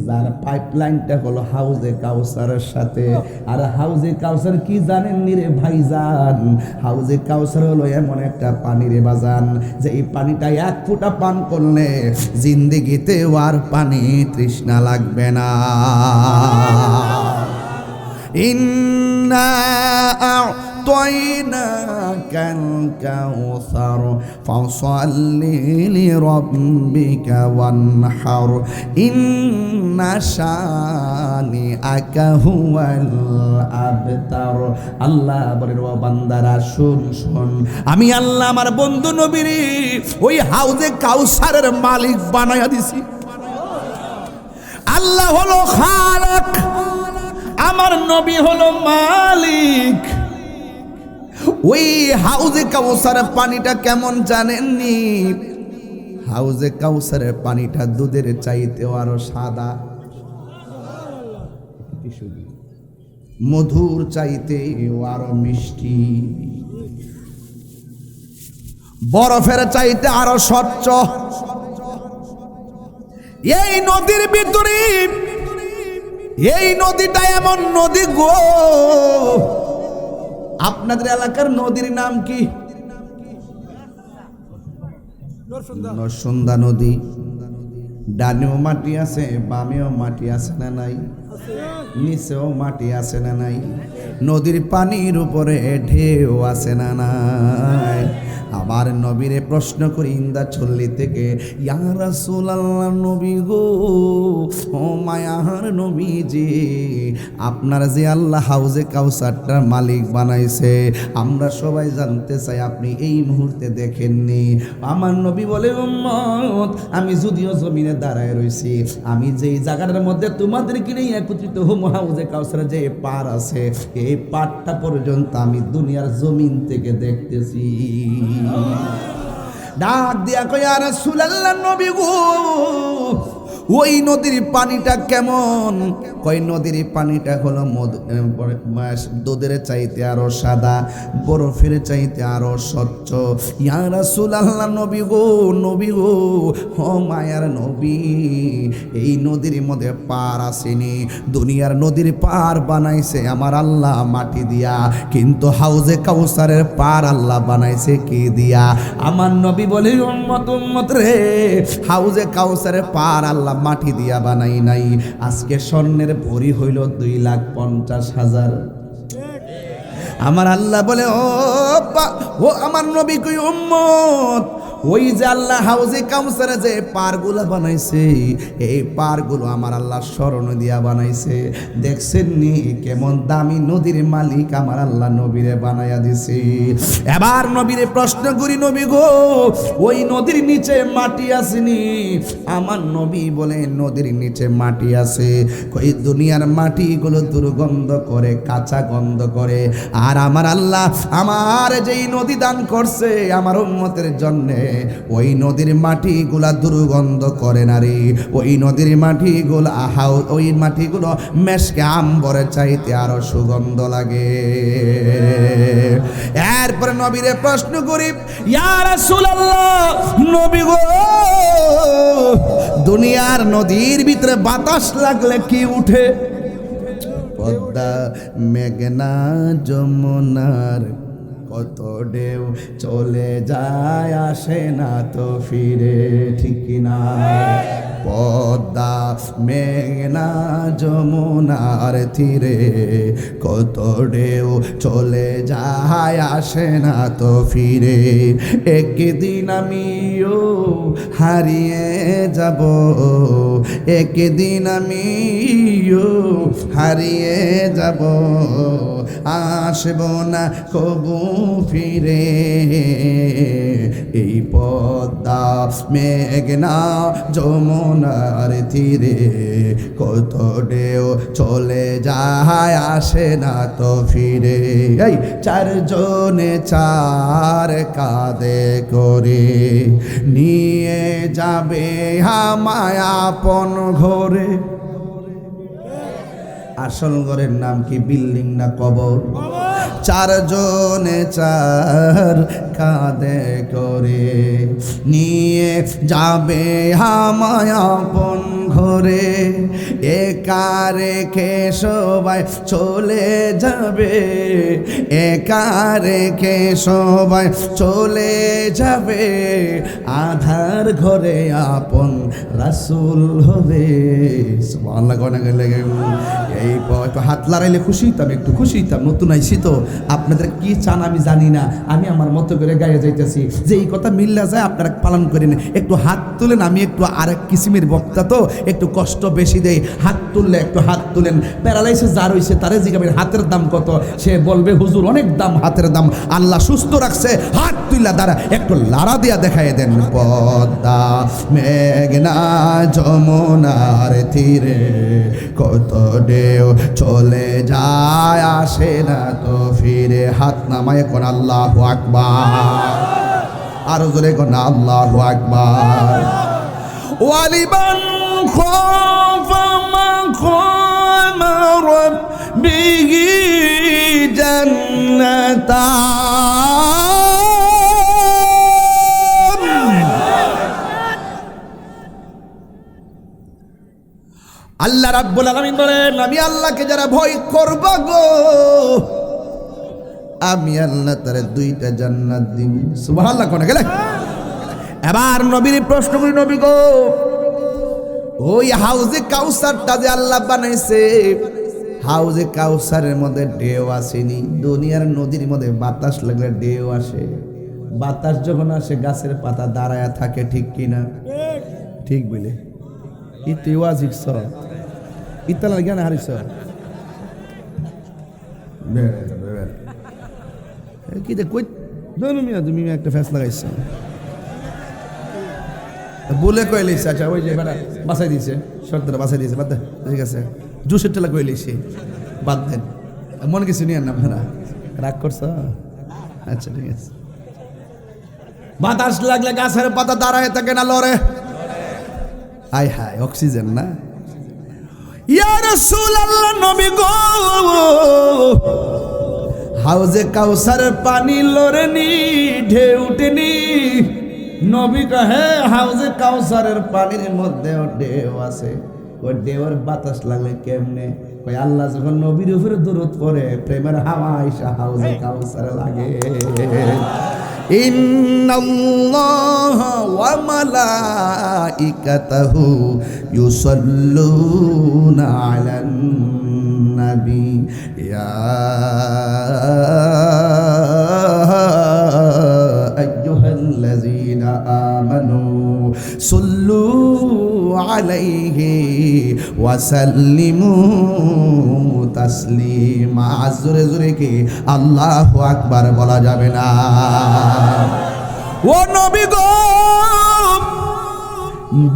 Speaker 1: যার পাইপলাইনটা হলো হাউজে কাউসারের সাথে। আর হাউজে কাউসার কি জানেননি রে ভাইজান? হাউজে কাউসার হলো এমন একটা পানি রে বাজান, যে এই পানিটা 1 ফোঁটা পান করলে জিন্দেগিতে আর পানি তৃষ্ণা লাগবে না। ইন্না আ'তাইনাকাল কাউসার ফাসাল্লি লিরাব্বিকা ওয়ানহার ইন্না শানিআকা হুয়াল আবতার। আল্লাহ বলেন ও বান্দারা শুন শুন, আমি আল্লাহ আমার বন্ধু নবীর ওই হাউজে কাউসারের মালিক বানায়া দিছি। আল্লাহ হলো খালিক, আমার নবী হলো মালিক। ওই হাউজে কাউসারের পানিটা কেমন জানেননি? হাউজে কাউসারের পানিটা দুধের চাইতেও আরো সাদা, মধুর চাইতেও আরো মিষ্টি, বরফের চাইতে আরো স্বচ্ছ। এই নদীর ভিতরে, এই নদীটা এমন নদী গো, আপনাদের এলাকার নদীর নাম কি? নরসুন্দা নদী। ডানেও মাটি আছে, বামেও মাটি আছে না নাই? নিচেও মাটি আছে না নাই? নদীর পানির উপরে ঢেউ আছে না নাই? আবার নবীরে প্রশ্ন করি ইন্দাচল্লি থেকে, ইয়া রাসূলুল্লাহ নবী গো, ও মায়ার নবীজি, আপনার যে আল্লাহ হাউজে কাউসারটার মালিক বানাইছে, আমরা সবাই জানতে চাই আপনি এই মুহূর্তে দেখেননি? আমার নবী বলে, উম্মত, আমি যদিও জমিনে দাঁড়ায় রইছি, আমি যেই জায়গাটার মধ্যে তোমাদেরকে নিয়ে একত্রিত হব, হাউজে কাউসারের যে পার আছে, এই পারটা পর্যন্ত আমি দুনিয়ার জমিন থেকে দেখতেছি। ডাক দিয়া কই, ইয়া রাসূলুল্লাহ নবী গো, ওই নদীর পানিটা কেমন? কই নদীর পানিটা হলো দুধের চাইতে আরো সাদা, বরফের চাইতে আরো স্বচ্ছ। ইয়া রাসূলুল্লাহ, নবী গো, নবী গো, ও মায়ার নবী, এই নদীর মধ্যে পার আসেনি। দুনিয়ার নদীর পার বানাইছে আমার আল্লাহ মাটি দিয়া, কিন্তু হাউজে কাউসারের পার আল্লাহ বানাইছে কি দিয়া? আমার নবী বলে, উম্মত উম্মত রে, হাউজে কাউসারের পার আল্লাহ মাটি দিয়া বানাই নাই। আজকে স্বর্ণের ভরি হইল 2,50,000। আমার আল্লাহ বলে, ও আমার নবী কই উম্মত, ওই যে আল্লাহ হাউজে কাউসারে যে পারগুলো বানাইছে, এই পারগুলো আমার আল্লাহ স্মরণ দিয়া বানাইছে। দেখছেন নি কেমন দামি নদীর মালিক আমার আল্লাহ নবীরে বানাইয়া দিছে। এবার নবীরে প্রশ্ন করি, নবী গো, ওই নদীর নিচে মাটি আসেনি? আমার নবী বলে, নদীর নিচে মাটি আছে। কই দুনিয়ার মাটিগুলো দুর্গন্ধ করে, কাঁচা গন্ধ করে, আর আমার আল্লাহ আমার যেই নদী দান করছে আমার উম্মতের জন্যে, ওই নদীর মাটিগুলা দুর্গন্ধ করে না রে। ওই নদীর মাটিগুলো ওই মাটিগুলো মেশকে আম্বরে চাইতে আরো সুগন্ধ লাগে। এরপরে নবীরে প্রশ্ন করি, ইয়া রাসূলুল্লাহ, নবী গো, দুনিয়ার নদীর ভিতরে বাতাস লাগলে কি উঠে? পদ্মা, মেঘনা, যমুনার কত ঢেউ চলে যায়, আসে না তো ফিরে, ঠিক কিনা? পদ্মা, মেঘনা, যমুনার তীরে কত ঢেউ চলে যায়, আসে না তো ফিরে। একদিন আমিও হারিয়ে যাব, একদিন আমিও হারিয়ে যাব, আসব না কবু ফিরে। এই পদ্মা, মেঘনা, যমুনার তীরে কত ঢেউ চলে যায়, আসে না তো ফিরে। এই চারজনে চার কাঁধে করে নিয়ে যাবে আমায় আপন ঘরে। আসল ঘরের নাম কি? বিল্ডিং না কবর? চারজনে চার কাঁধে করে নিয়ে যাবে আমায় আপন ঘরে। একা রেখে সবাই চলে যাবে, একা রেখে সবাই চলে যাবে, আধার ঘরে আপন রাসূল হবে। সুবহানাল্লাহ। এই একটু হাত লড়াইলে খুশি হইতাম, একটু খুশি হইতাম। নতুন আইসি তো, আপনাদের কি চান আমি জানি না, আমি আমার মতো করে গায়ে যাইতেছি। যে এই কথা মিল্লা যায় আপনারা পালন করেন। একটু হাত তুলেন, আমি একটু আরেক কিসিমের বক্তা তো, একটু কষ্ট বেশি দেই। হাত তুললে একটু হাত তুলেন। প্যারালাইসিস যার হইছে তারে জিজ্ঞাবেন হাতের দাম কত, সে বলবে হুজুর অনেক দাম হাতের দাম। আল্লাহ সুস্থ রাখছে, হাত তুইলা দ্বারা একটু লাড়া দিয়া দেখাই দেন। পদ্মা, মেঘনা, যমুনার তীরে কত ঢেউ চলে যায়, আসে না তো ফিরে। হাত নামায় কোন আল্লাহু আকবার, আরো জোরে কোন আল্লাহু আকবার। ওয়ালিমান খাফা মাকাম রাব্বিহি জান্নাতান। আল্লাহ রাব্বুল আলামিন বলেন, আমি আল্লাহকে যারা ভয় করবা গো, আমি আল্লাহ তারে 2টা জান্নাত দিব। সুবহানাল্লাহ। কোন গেলে? এবার নবীর প্রশ্ন করি, নবী গো, ওই হাউজে কাউসারটা যে আল্লাহ বানাইছে, হাউজে কাউসারের মধ্যে ঢেউ আসেনি? দুনিয়ার নদীর মধ্যে বাতাস লাগলে ঢেউ আসে। বাতাস যখন আসে গাছের পাতা দাঁড়ায়া থাকে, ঠিক কিনা? ঠিক বলে ইতে ওয়াজিব সর ইতালা জ্ঞান হারিস কি দে কই দনু মিয়া তুমি একটা ফেস লাগাইছ বলে কইলিস। আচ্ছা ওই যে বেটা বাসাই দিয়েছে, শর্তটা বাসাই দিয়েছে, বাদ দে, ঠিক আছে। জুসের টেলা কইলিস, বাদ দেন, মনে কিছু নিয়ে না আপনারা রাগ করছ। আচ্ছা ঠিক আছে। বাতাস লাগলে গাছের পাতা দাঁড়ায় থাকে না লড়ে? হায় হায় অক্সিজেন না। ইয়া রাসূলুল্লাহ নবী গো, হাউজে কাউসারের পানি লড়েনি, ঢেউ উঠেনি। নবী কহে হাউজে কাউসারের পানির মধ্যে ঢেউ আছে, ওই ঢেউর বাতাস লাগলে কেমনে? ওই আল্লাহ যখন নবীর উপরে দরুদ পড়ে, প্রেমের হাওয়া আইসা হাউজে কাউসারে লাগে। ইন্নাল্লাহা ওয়া মালাইকাতাহু ইউসাল্লুনা আলান নবী ইয়া আইয়ুহাল্লাযীনা আমানু সাল্লু আলাইহি ওয়া সাল্লিমু তাসলিমা। জোরে জোরে কি আল্লাহু আকবার বলা যাবে না? ও নবী গো,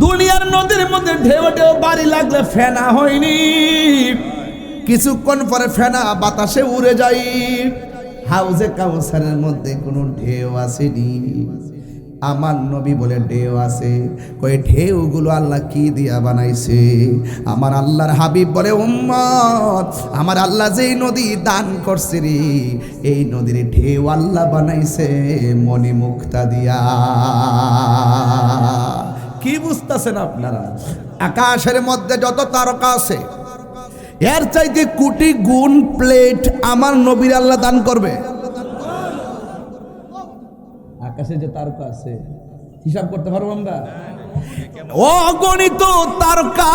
Speaker 1: দুনিয়ার নদীর মধ্যে ঢেউ ঢেউ বাড়ি লাগলে ফেনা হয়নি, কিছুক্ষণ পরে ফেনা বাতাসে উড়ে যাই। হাউজে কাউসারের মধ্যে কোনো ঢেউ আসেনি। আমার নবী বলে ঢেউ আছে। কই ঢেউগুলো আল্লাহ কি দিয়া বানাইছে? আমার আল্লাহর হাবিব বলে উম্মত, আমার আল্লাহ যেই নদী দান করছে রে, এই নদীর ঢেউ আল্লাহ বানাইছে মণিমুক্তা দিয়া। কি বুঝতেছেন আপনারা? আকাশের মধ্যে যত তারকা আছে, এর চাইতে কোটি গুণ প্লেট আমার নবীর আল্লাহ দান করবে। আকাশে যে তারকা আছে হিসাব করতে পারবো আমরা? অগণিত তারকা,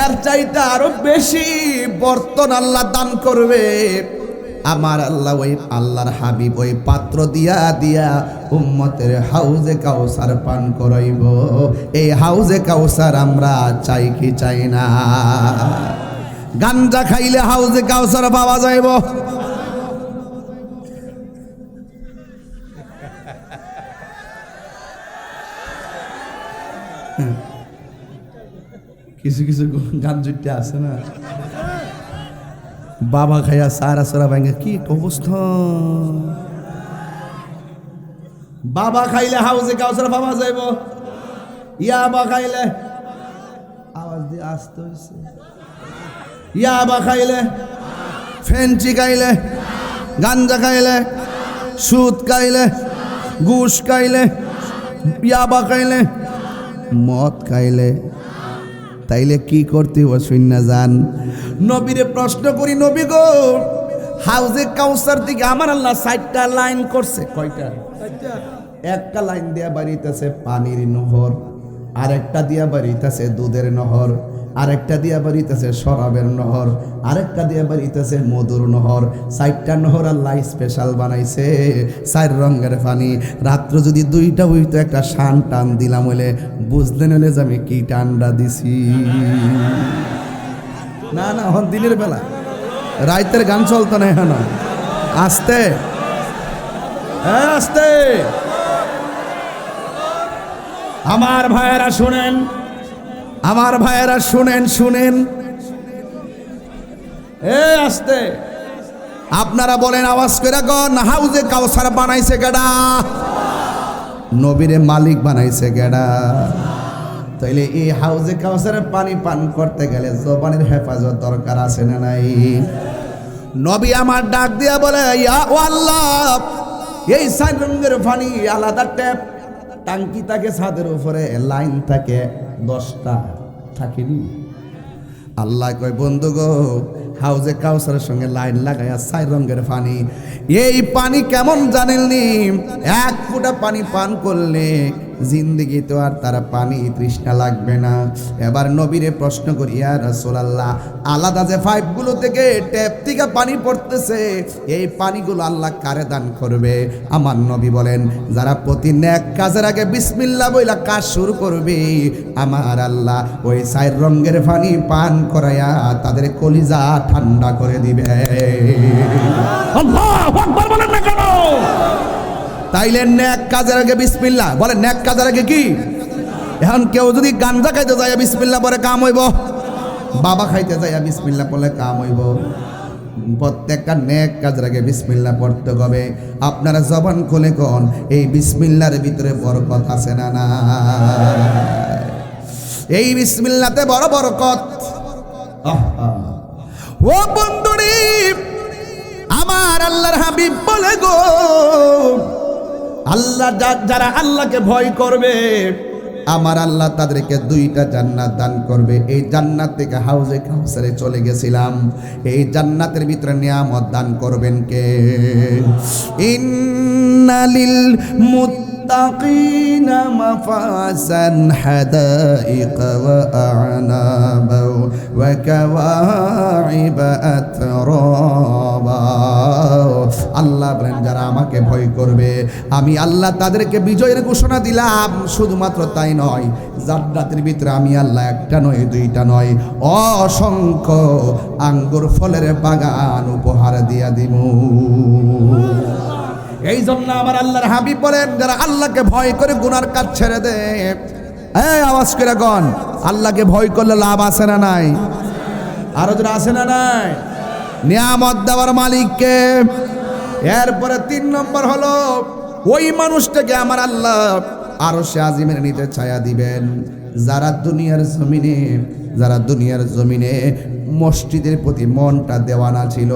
Speaker 1: এর চাইতে আরো বেশি বর্তন আল্লাহ দান করবে। আমার আল্লাহ ওই আল্লাহর হাবিব ওই পাত্র দিয়া দিয়া উম্মতের হাউজে কাউসার পান করাইব। এই হাউজে কাউসার আমরা চাই কি চাই না? গাঞ্জা খাইলে হাউজে কাউসার পাওয়া যাইব? কিছু কিছু গান জুটে আছে না, বাবা খাইয়া সারা সারা ভাঙ্গে। কি অবস্থা! বাবা খাইলে হাউজে কাউসার পাওয়া যাইব? ইয়াবা খাইলে আওয়াজ দিয়ে আসতে হইছে। ইয়াবা খাইলে, ফেঞ্চি খাইলে, গাঞ্জা খাইলে, সুদ খাইলে, ঘুষ খাইলে, ইয়াবা খাইলে, মদ খাইলে, তাইলে কি করতে হবে শূন্য যান। নবীরে প্রশ্ন করি, নবী গো, হাউজে কাউসার দিকে আমার আল্লাহ ৬০টা লাইন করছে। কয়টা? একটা লাইন দিয়া বাড়িতেছে পানির নহর, আরেকটা দিয়া বাড়িতেছে দুধের নহর, আরেকটা দিয়া বাড়িতেছে শরাবের নহর, আরেকটা দিয়া বাড়িতেছে মধুর নহর। ৬০টা নহর আল্লাহ স্পেশাল বানাইছে, ৪ রঙের পানি। রাত্র যদি 2টা হইতো, একটা শান টান দিলাম হইলে বুঝলেন হলে যে আমি কি টানটা দিছি। না না, এখন দিনের বেলা, রাইতের গান চলতো না। এখন আস্তে আস্তে। আমার ভাইয়েরা শুনেন, আমার ভাইয়েরা শুনেন, শুনেন। আস্তে। আপনারা বলেন আওয়াজ করে গন, হাউজে কাউসার বানাইছে কেডা? নবীরে মালিক বানাইছে কেডা? তাইলে এই হাউজে কাউসারের পানি পান করতে গেলে জবানের হেফাজত দরকার আছে না নাই? নবী আমার ডাক দিয়া বলে, ইয়া আল্লাহ, এই ৪ রঙের পানি আলাদা ট্যাপ, টাঙ্কি থাকে ছাদের উপরে, লাইন থাকে 10টা, থাকেনি? আল্লাহ কয়, বন্ধু গো, হাউজে কাউসারের সঙ্গে লাইন লাগাইয়া ৪ রঙের পানি। এই পানি কেমন জানেননি? 1 ফোঁটা পানি পান করলে জিন্দেগি তো আর তারা পানি তৃষ্ণা লাগবে না। এবার নবীরে প্রশ্ন করি, ইয়া রাসূলুল্লাহ, আলাদা যে পাইপগুলো থেকে ট্যাপ থেকে পানি পড়তেছে, এই পানিগুলো আল্লাহ কারে দান করবে? আমার নবী বলেন, যারা প্রতি নেক কাজের আগে বিসমিল্লাহ বইলা কাজ শুরু করবে, আমার আল্লাহ ওই ৪ রঙের পানি পান করায়া তাদের কলিজা ঠান্ডা করে দিবে। আল্লাহু আকবার বলেন না কেন? তাইলে নেক কাজের আগে বিসমিল্লাহ বলে। নেক কাজের আগে কি? এখন কেউ যদি গাঞ্জা খাইতে যায় বিসমিল্লাহ পরে কাম হইব, বাবা খাইতে যায় বিসমিল্লাহ বলে কাম হইব। প্রত্যেকটা নেক কাজের আগে বিসমিল্লাহ পড়তে হবে। আপনারা জবান খুলে কোন এই বিসমিল্লাহর ভিতরে বরকত আছে না না? এই বিসমিল্লাহতে বড় বরকত। ও বন্ধুরি, আমার আল্লাহর হাবিব বলে গো, আল্লাহ যারা আল্লাহকে ভয় করবে আমার আল্লাহ তাদেরকে 2টা জান্নাত দান করবে। এই জান্নাত থেকে হাউজে কাউসারে চলে গেছিলাম, এই জান্নাতের ভিতরে নিয়ামত দান করবেন কে? ইন্নালিল মুত্তাকিনা মাফাসান হাদাইকা ওয়া আ'নাবা ওয়া কাওয়াইবা আতরাবা। আল্লাহ বলেন যারা আমাকে ভয় করবে আমি আল্লাহ তাদেরকে বিজয়ের ঘোষণা দিলাম। শুধুমাত্র তাই নয়, জান্নাতের ভিতরে আমি আল্লাহ 1টা নয় 2টা নয় অসংখ্য আঙ্গুর ফলের বাগান উপহার দিয়া দিব। এই জন্য আমার আল্লাহর হাবিব বলেন যারা আল্লাহকে ভয় করে গুনার কাজ ছেড়ে দেয়, এই আওয়াজ করে গন, আল্লাহকে ভয় করলে লাভ আছে না নাই? আরো যারা আছে না নাই? নিয়ামত দেওয়ার মালিককে। এরপরে 3 নম্বর হলো ওই মানুষটাকে আমার আল্লাহ আরশে আজিমের নিচে ছায়া দিবেন যারা দুনিয়ার জমিনে মসজিদের প্রতি মনটা দেওয়ানা ছিল।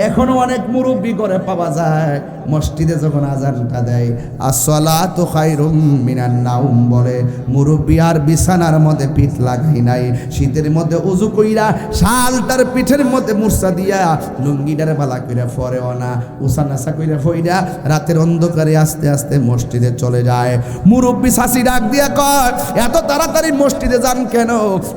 Speaker 1: এখনো অনেক মুরব্বি করে পাওয়া যায় মসজিদে যখন আজানটা দেয় আসসালাতু খায়রুম মিনান নাওম বলে, মুরব্বি আর বিছানার মধ্যে পিঠ লাগাই নাই, শীতের মধ্যে উজু কইরা শালটার পিঠের মধ্যে মুরসা দিয়া লুঙ্গিটার বালা কইরা ফরেও না, উসানাসা কইরা ফইরা রাতের অন্ধকারে আস্তে আস্তে মসজিদে চলে যায়। মুরব্বি শাসি ডাক দিয়া কয় এত তাড়াতাড়ি মসজিদে যান কেন?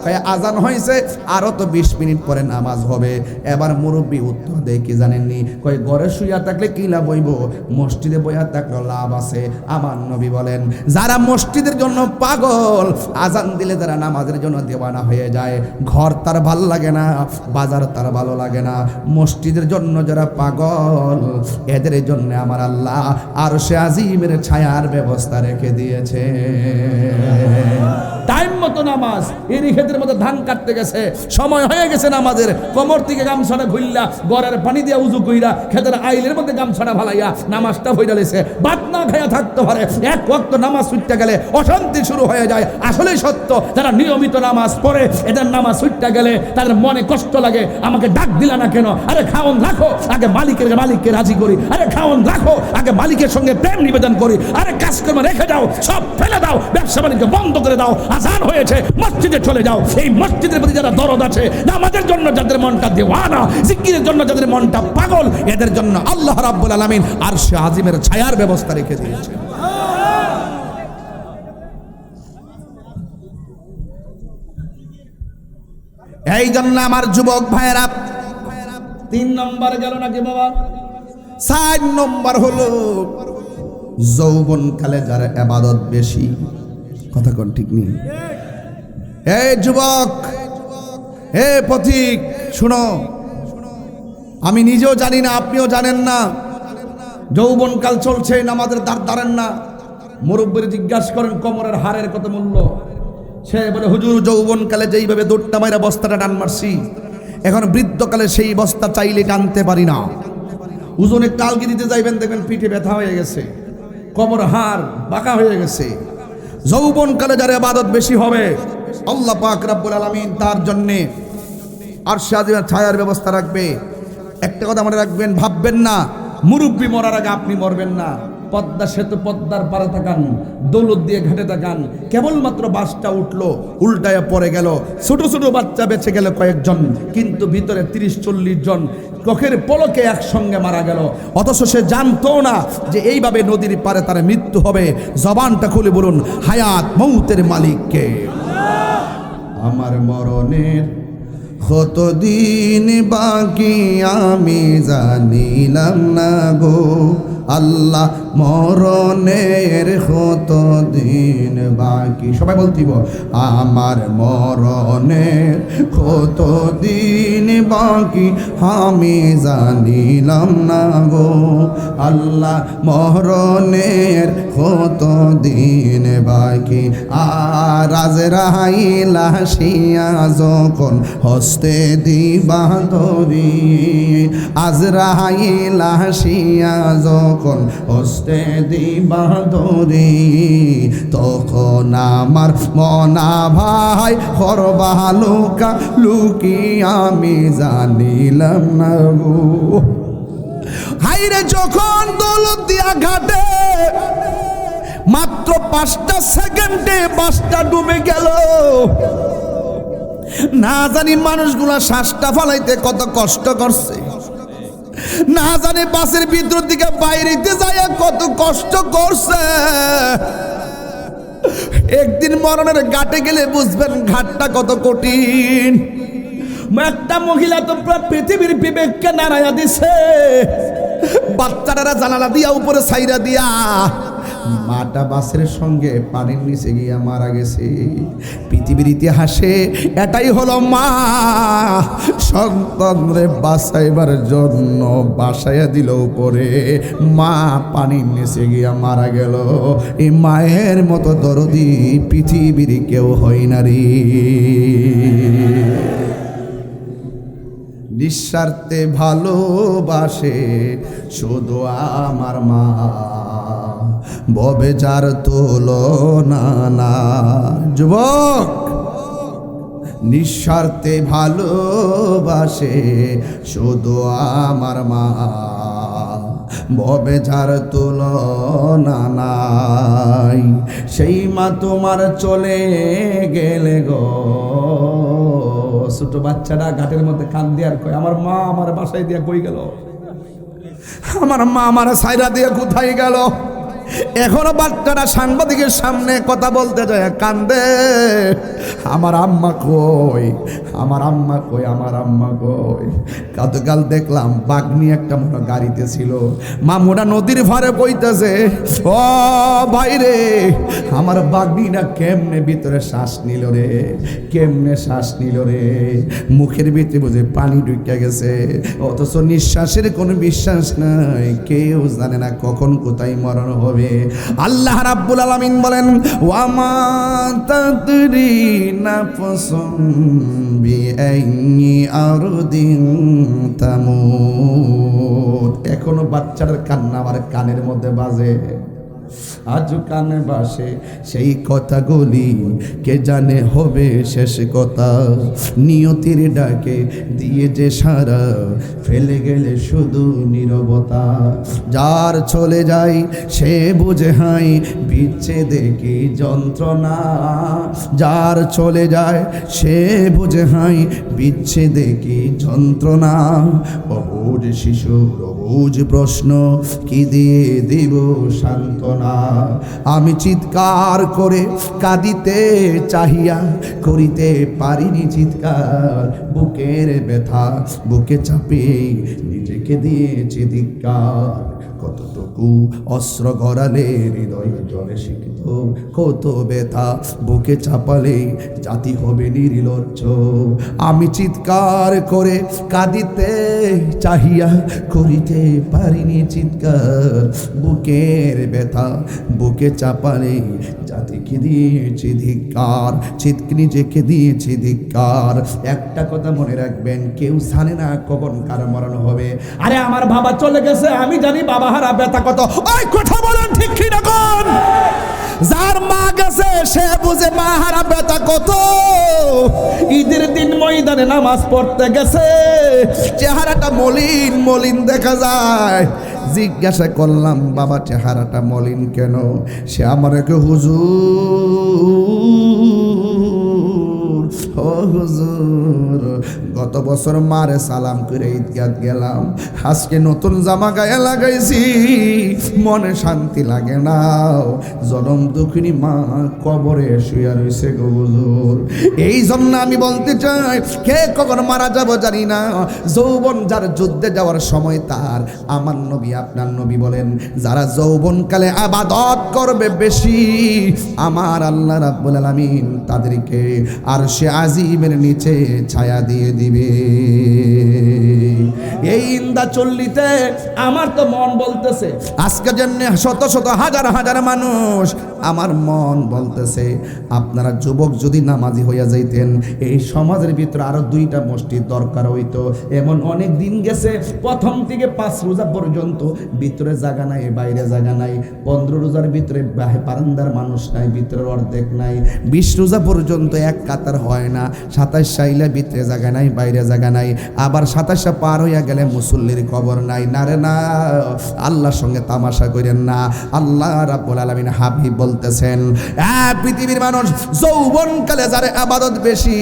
Speaker 1: কয় আজান হয়েছে, আরো তো 20 মিনিট পরে নামাজ হবে। এবার মুরব্বি উত্তর দেয় কি জানেননি? কয় ঘরে শুইয়া থাকলে কি লাভ হইব, মসজিদে বইয়া থাকলে লাভ আছে। আমার নবী বলেন যারা মসজিদের জন্য পাগল, আজান দিলে যারা নামাজের জন্য দেওয়ানা হয়ে যায়, ঘর তার ভালো লাগে না, বাজার তার ভালো লাগে না, মসজিদের জন্য যারা পাগল এদের জন্য আমার আল্লাহ আরশে আজিমের ছায়ার ব্যবস্থা রেখে দিয়েছে। টাইম মতো নামাজ, এরই ক্ষেত্রের মধ্যে ধান কাটতে গেছে, সময় হয়ে গেছে নামাজের, কোমর থেকে গামছাটা খুললা গড়ের পানি দিয়ে উজু কইরা ক্ষেতের আইলের মধ্যে গামছাটা ভালাইয়া নামাজটা হয়ে যাচ্ছে। ভাত না খাইয়া থাকতে পারে, এক ওয়াক্ত নামাজ ছুটতে গেলে অশান্তি শুরু হয়ে যায়। আসলেই সত্য, যারা নিয়মিত নামাজ পড়ে এদের নামাজ ছুটতে গেলে তাদের মনে কষ্ট লাগে, আমাকে ডাক দিলা না কেন? আরে খাওন রাখো, আগে মালিককে রাজি করি। আরে খাওন রাখো, আগে মালিকের সঙ্গে প্রেম নিবেদন করি। আরে কাজকর্ম রেখে যাও, সব ফেলে দাও, ব্যবসা বাণিজ্য বন্ধ করে দাও, আজান হয়েছে মসজিদে চলে যাও। এই মসজিদের প্রতি যারা দরদ আছে, নামাজের জন্য যাদের মনটা দেওয়ানা, জিকিরের জন্য যাদের মনটা পাগল, এদের জন্য আল্লাহ রাব্বুল আলামিন আরশে আজিমের ছায়ার ব্যবস্থা রেখে দিয়েছে। এই জন্য আমার যুবক ভাইয়েরা 3 নম্বর গেল নাকি বাবা? 4 নম্বর হলো যৌবনকালে যার ইবাদত বেশি। কথা কোন ঠিক নেই? এই যুবক, হে পথিক শুনো, আমি নিজেও জানি না, আপনিও জানেন না, যৌবনকাল চলছে, নামাজের দ্বার দাঁড়ান না। মুরব্বির জিজ্ঞাসা করেন কোমরের হাড়ের কত মূল্য, সে বলে হুজুর যৌবনকালে যেইভাবে দৌড়টা মাইরা বস্তাটা টান মারছি, এখন বৃদ্ধকালে সেই বস্তা চাইলে টানতে পারি না। ওজনে কালকে দিতে যাইবেন, দেখবেন পিঠে ব্যথা হয়ে গেছে, কোমর হাড় বাঁকা হয়ে গেছে। যৌবনকালে যার ইবাদত বেশি হবে আল্লাহ পাক রব্বুল আলামিন তার জন্যে আরশে আজিমের ছায়ার ব্যবস্থা রাখবে। একটা কথা মনে রাখবেন, ভাববেন না মুরব্বি মরার আগে আপনি মরবেন না। পদ্মা সেতু, পদ্মার পারে তাকান, দৌলত দিয়ে ঘাটে তাকান, কেবলমাত্র বাসটা উঠলো, উল্টায় পড়ে গেল, ছোট ছোট বাচ্চা বেঁচে গেল কয়েকজন, কিন্তু ভিতরে 30-40 জন চোখের পলকে একসঙ্গে মারা গেল। অথচ সে জানতো না যে এইভাবে নদীর পারে তার মৃত্যু হবে। জবানটা খুলে বলুন হায়াত মৌতের মালিককে। আমার মরণের কতদিন বাকি আমি জানিলাম না গো, আল্লাহ মরণের কত দিন বাকি, সবাই বলতিব আমার মরণের কত দিন বাকি আমি জানিলাম না গো আল্লাহ, মরণের কত দিন বাকি। আর আজরাইল আসিয়া যখন হস্তে দিবা ধরি, আজরাইল আসিয়া যখন হস্তে দিবা ধরি, তখন আমার মনা ভাই করবা লুকা লুকি আমি জানিলাম না গো। হাইরে যখন দৌলতদিয়া ঘাটে মাত্র 5টা সেকেন্ডে বাসটা ডুবে গেল, না জানি মানুষগুলা শ্বাসটা ফালাইতে কত কষ্ট করছে, না জানি বাসের ভিতর দিকে বাইরেতে যায় কত কষ্ট করছে। একদিন মরণের ঘাটে গেলে বুঝবেন ঘাটটা কত কঠিন। একটা মহিলা তো পুরো পৃথিবীর বিবেককে নাড়াইয়া দিছে, বাচ্চারা জানালা দিয়া উপরে ছাইরা দিয়া, মাটা বাসের সঙ্গে পানির নিচে গিয়া মারা গেছে। পৃথিবীর ইতিহাসে এটাই হলো মা সন্তানরে বাঁচাইবার জন্য বাসাইয়া দিল উপরে, মা পানির নিচে গিয়া মারা গেল। এই মায়ের মতো দরদি পৃথিবীর কেউ হয় না রে। নিঃস্বার্থে ভালোবাসে শুধু আমার মা, ববে যার তুলনা না। যুবক, নিঃস্বার্থে ভালোবাসে শুধু আমার মা, ববে যার তুলনা নাই। সেই মা তোমার চলে গেলে গো, ছোট বাচ্চাটা ঘাটের মধ্যে কান্দে আর কয় আমার মা আমার বাসায় দিয়া কই গেল, আমার মা আমার সাইরা দিয়ে কোথায় গেল। এখনো বাচ্চারা সাংবাদিকের সামনে কথা বলতে যায় কান্দে, আমার আম্মা কই, আমার আম্মা কই, আমার আম্মা কই। গতকাল দেখলাম বাগনি একটা মোটা গাড়িতে ছিল, মামুরা নদীর ভারে কইতেছে ও ভাই রে, আমার বাগনিটা কেমনে ভিতরে শ্বাস নিল রে, কেমনে শ্বাস নিল রে, মুখের ভিতরে বুঝে পানি ঢুকে গেছে, অথচ নিঃশ্বাসের কোনো বিশ্বাস নাই, কেউ জানে না কখন কোথায় মরণ হবে। আল্লাহ রাব্বুল আলামিন বলেন ওয়া মা তাদরি নাফসুম বিআইয়ি আরদিন তামুত। এখনো বাচ্চার কান্না আমার কানের মধ্যে বাজে, আজও কানে বাসে সেই কথাগুলি, কে জানে হবে শেষ কথা। নিয়তির ডাকে দিয়ে যে সারা ফেলে গেলে শুধু নীরবতা, যার চলে যায় সে বুঝে হাই বিচ্ছেদে কি যন্ত্রণা, যার চলে যায় সে বুঝে হাই বিচ্ছেদে কি যন্ত্রণা। অবুঝ শিশুর অবুঝ প্রশ্ন কি দিয়ে দিব সান্ত্বনা, আমি চিৎকার করে কাঁদিতে চাহিয়া করিতে পারিনি চিৎকার, বুকের ব্যথা বুকে চাপিয়ে নিজেকে দিয়েছি ধিক্কার। কতটুকু অস্ত্র গড়ালে হৃদয় জলে শিখত, কত ব্যথা বুকে চাপালে জাতি হবে নির্লজ্জ। আমি চিৎকার করে কাঁদিতে চাহিয়া করিতে পারিনি চিৎকার, বুকের ব্যথা বুকে চাপালে জাতিকে দিয়েছি ধিক্কার, নিজেকে দিয়েছি ধিক্কার। একটা কথা মনে রাখবেন, কেউ জানে না কখন কার মরণ হবে। আরে আমার বাবা চলে গেছে, আমি জানি বাবা হারা ব্যথা কত। ওই কথা বলেন ঠিক কি না কোন? যার মা গেছে সে বুঝে মা হারা ব্যথা কত। ঈদের দিন ময়দানে নামাজ পড়তে গেছে, চেহারাটা মলিন মলিন দেখা যায়। জিজ্ঞাসা করলাম বাবা চেহারাটা মলিন কেন? সে আমাকে হুজুর ও হুজুর গত বছর মারে সালাম করে ঈদগাহ গেলাম, আজকে নতুন জামা গায়ে লাগাইছি, মনে শান্তি লাগে না। জনম দুঃখিনী মা কবরে শুয়ে রয়েছে গো হুজুর। এই জন্য আমি বলতে চাই, কে কখন মারা যাব জানি না, যৌবন যার যুদ্ধে যাওয়ার সময় তার। আমার নবী আপনার নবী বলেন, যারা যৌবনকালে আবাদত করবে বেশি, আমার আল্লাহ রাব্বুল আলামিন তাদেরকে আরশে আজিমের নিচে ছায়া দিয়ে দিবে। এই ইন্দা চল্লিতে আমার তো মন বলতেছে, আজকে জন্য শত শত হাজার হাজার মানুষ, আমার মন বলতেছে আপনারা যুবক যদি নামাজি হইয়া যাইতেন, এই সমাজের ভিতরে আরো 2টা মসজিদ দরকার হইতো। এমন অনেক দিন গেছে, প্রথম থেকে 5 রোজা পর্যন্ত ভিতরে জায়গা নাই, বাইরে জায়গা নাই। 15 রোজার ভিতরে বারান্দার মানুষ নাই, ভিতরে অর্ধেক নাই। 20 রোজা পর্যন্ত এক কাতার হয় না। 27 সাইলে ভিতরে জায়গা নাই, বাইরে জায়গা নাই। আবার 27 পার হইয়া গেলে মুসল্লির খবর নাই। না রে না, আল্লাহর সঙ্গে তামাশা করেন না। আল্লাহ রাব্বুল আলামিন হাবিব বলতেছেন, পৃথিবীর মানুষ যৌবনকালে যারা আবাদত বেশি,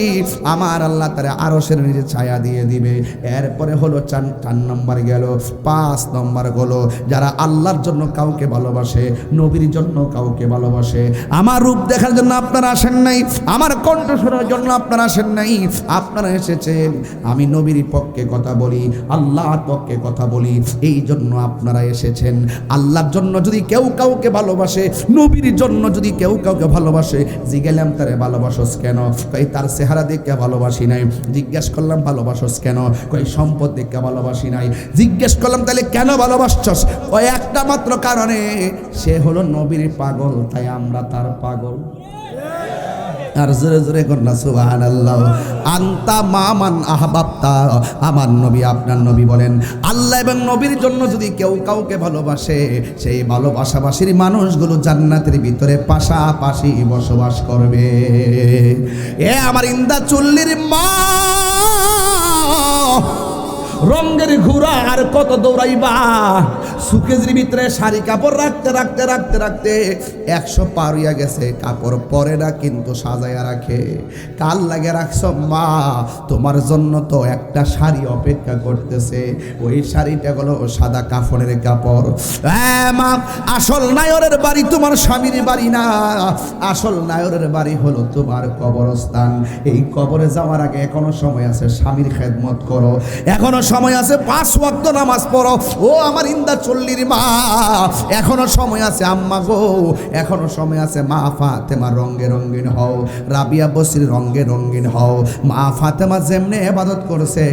Speaker 1: আমার আল্লাহ তারে আরশের নিচে ছায়া দিয়ে দিবে। এরপরে হলো 4 নম্বর গেল, 5 নম্বর হলো যারা আল্লাহর জন্য কাউকে ভালোবাসে, নবীর জন্য কাউকে ভালোবাসে। আমার রূপ দেখার জন্য আপনারা আসেন নাই, আমার কণ্ঠ শোনার জন্য আপনারা আসেন নাই, আপনারা এসেছেন আমি নবীর পক্ষে কথা বলি, আল্লাহর পক্ষে কথা বলি, এই জন্য আপনারা এসেছেন। আল্লাহর জন্য যদি কেউ কাউকে ভালোবাসে, নবীর জন্য যদি কেউ কাউকে ভালোবাসে, জিজ্ঞাসলাম তারে ভালোবাসোস কেন? কই তার চেহারা দেখে ভালোবাসি নাই। জিজ্ঞেস করলাম ভালোবাসোস কেন? কই সম্পদ দেখে ভালোবাসি নাই। জিজ্ঞেস করলাম তাহলে কেন ভালোবাসছস? ওই একটা মাত্র কারণে, সে হলো নবীর পাগল, তাই আমরা তার পাগল। আর জোরে জোরে কন্যা সুবহানাল্লাহ। আনতা মামান আহবাবতা, আমার নবী আপনার নবী বলেন, আল্লাহ এবং নবীর জন্য যদি কেউ কাউকে ভালোবাসে, সেই ভালোবাসাবাসীর মানুষগুলো জান্নাতের ভিতরে পাশাপাশি বসবাস করবে। এ আমার ইন্দা চুল্লির মা, রঙের ঘোড়া আর কত দৌড়াইবা? সুকেজের ভিতরে শাড়ি কাপড় রাখতে রাখতে রাখতে রাখতে 100 পার হইয়া গেছে, কাপড় পরে না কিন্তু সাজাইয়া রাখে। কাল লাগে রাখছ মা, তোমার জন্য তো একটা শাড়ি অপেক্ষা করতেছে, ওই শাড়িটা হলো সাদা কাফনের কাপড়। মা, আসল নায়রের বাড়ি তোমার স্বামীর বাড়ি না, আসল নায়রের বাড়ি হলো তোমার কবরস্থান। এই কবরে যাওয়ার আগে এখনো সময় আছে, স্বামীর খেদমত করো, এখনো সময় আছে, 5 ওয়াক্ত নামাজ পড়ো। ও আমার ইন্দা চল্লির মা, এখনো সময় আছে আম্মা গো, এখনো সময় আছে। মা ফাতেমা রঙে রঙিন হও, রাবিয়া বসির রঙে রঙিন হও। মা ফাতেমা যেমনে ইবাদত করছে,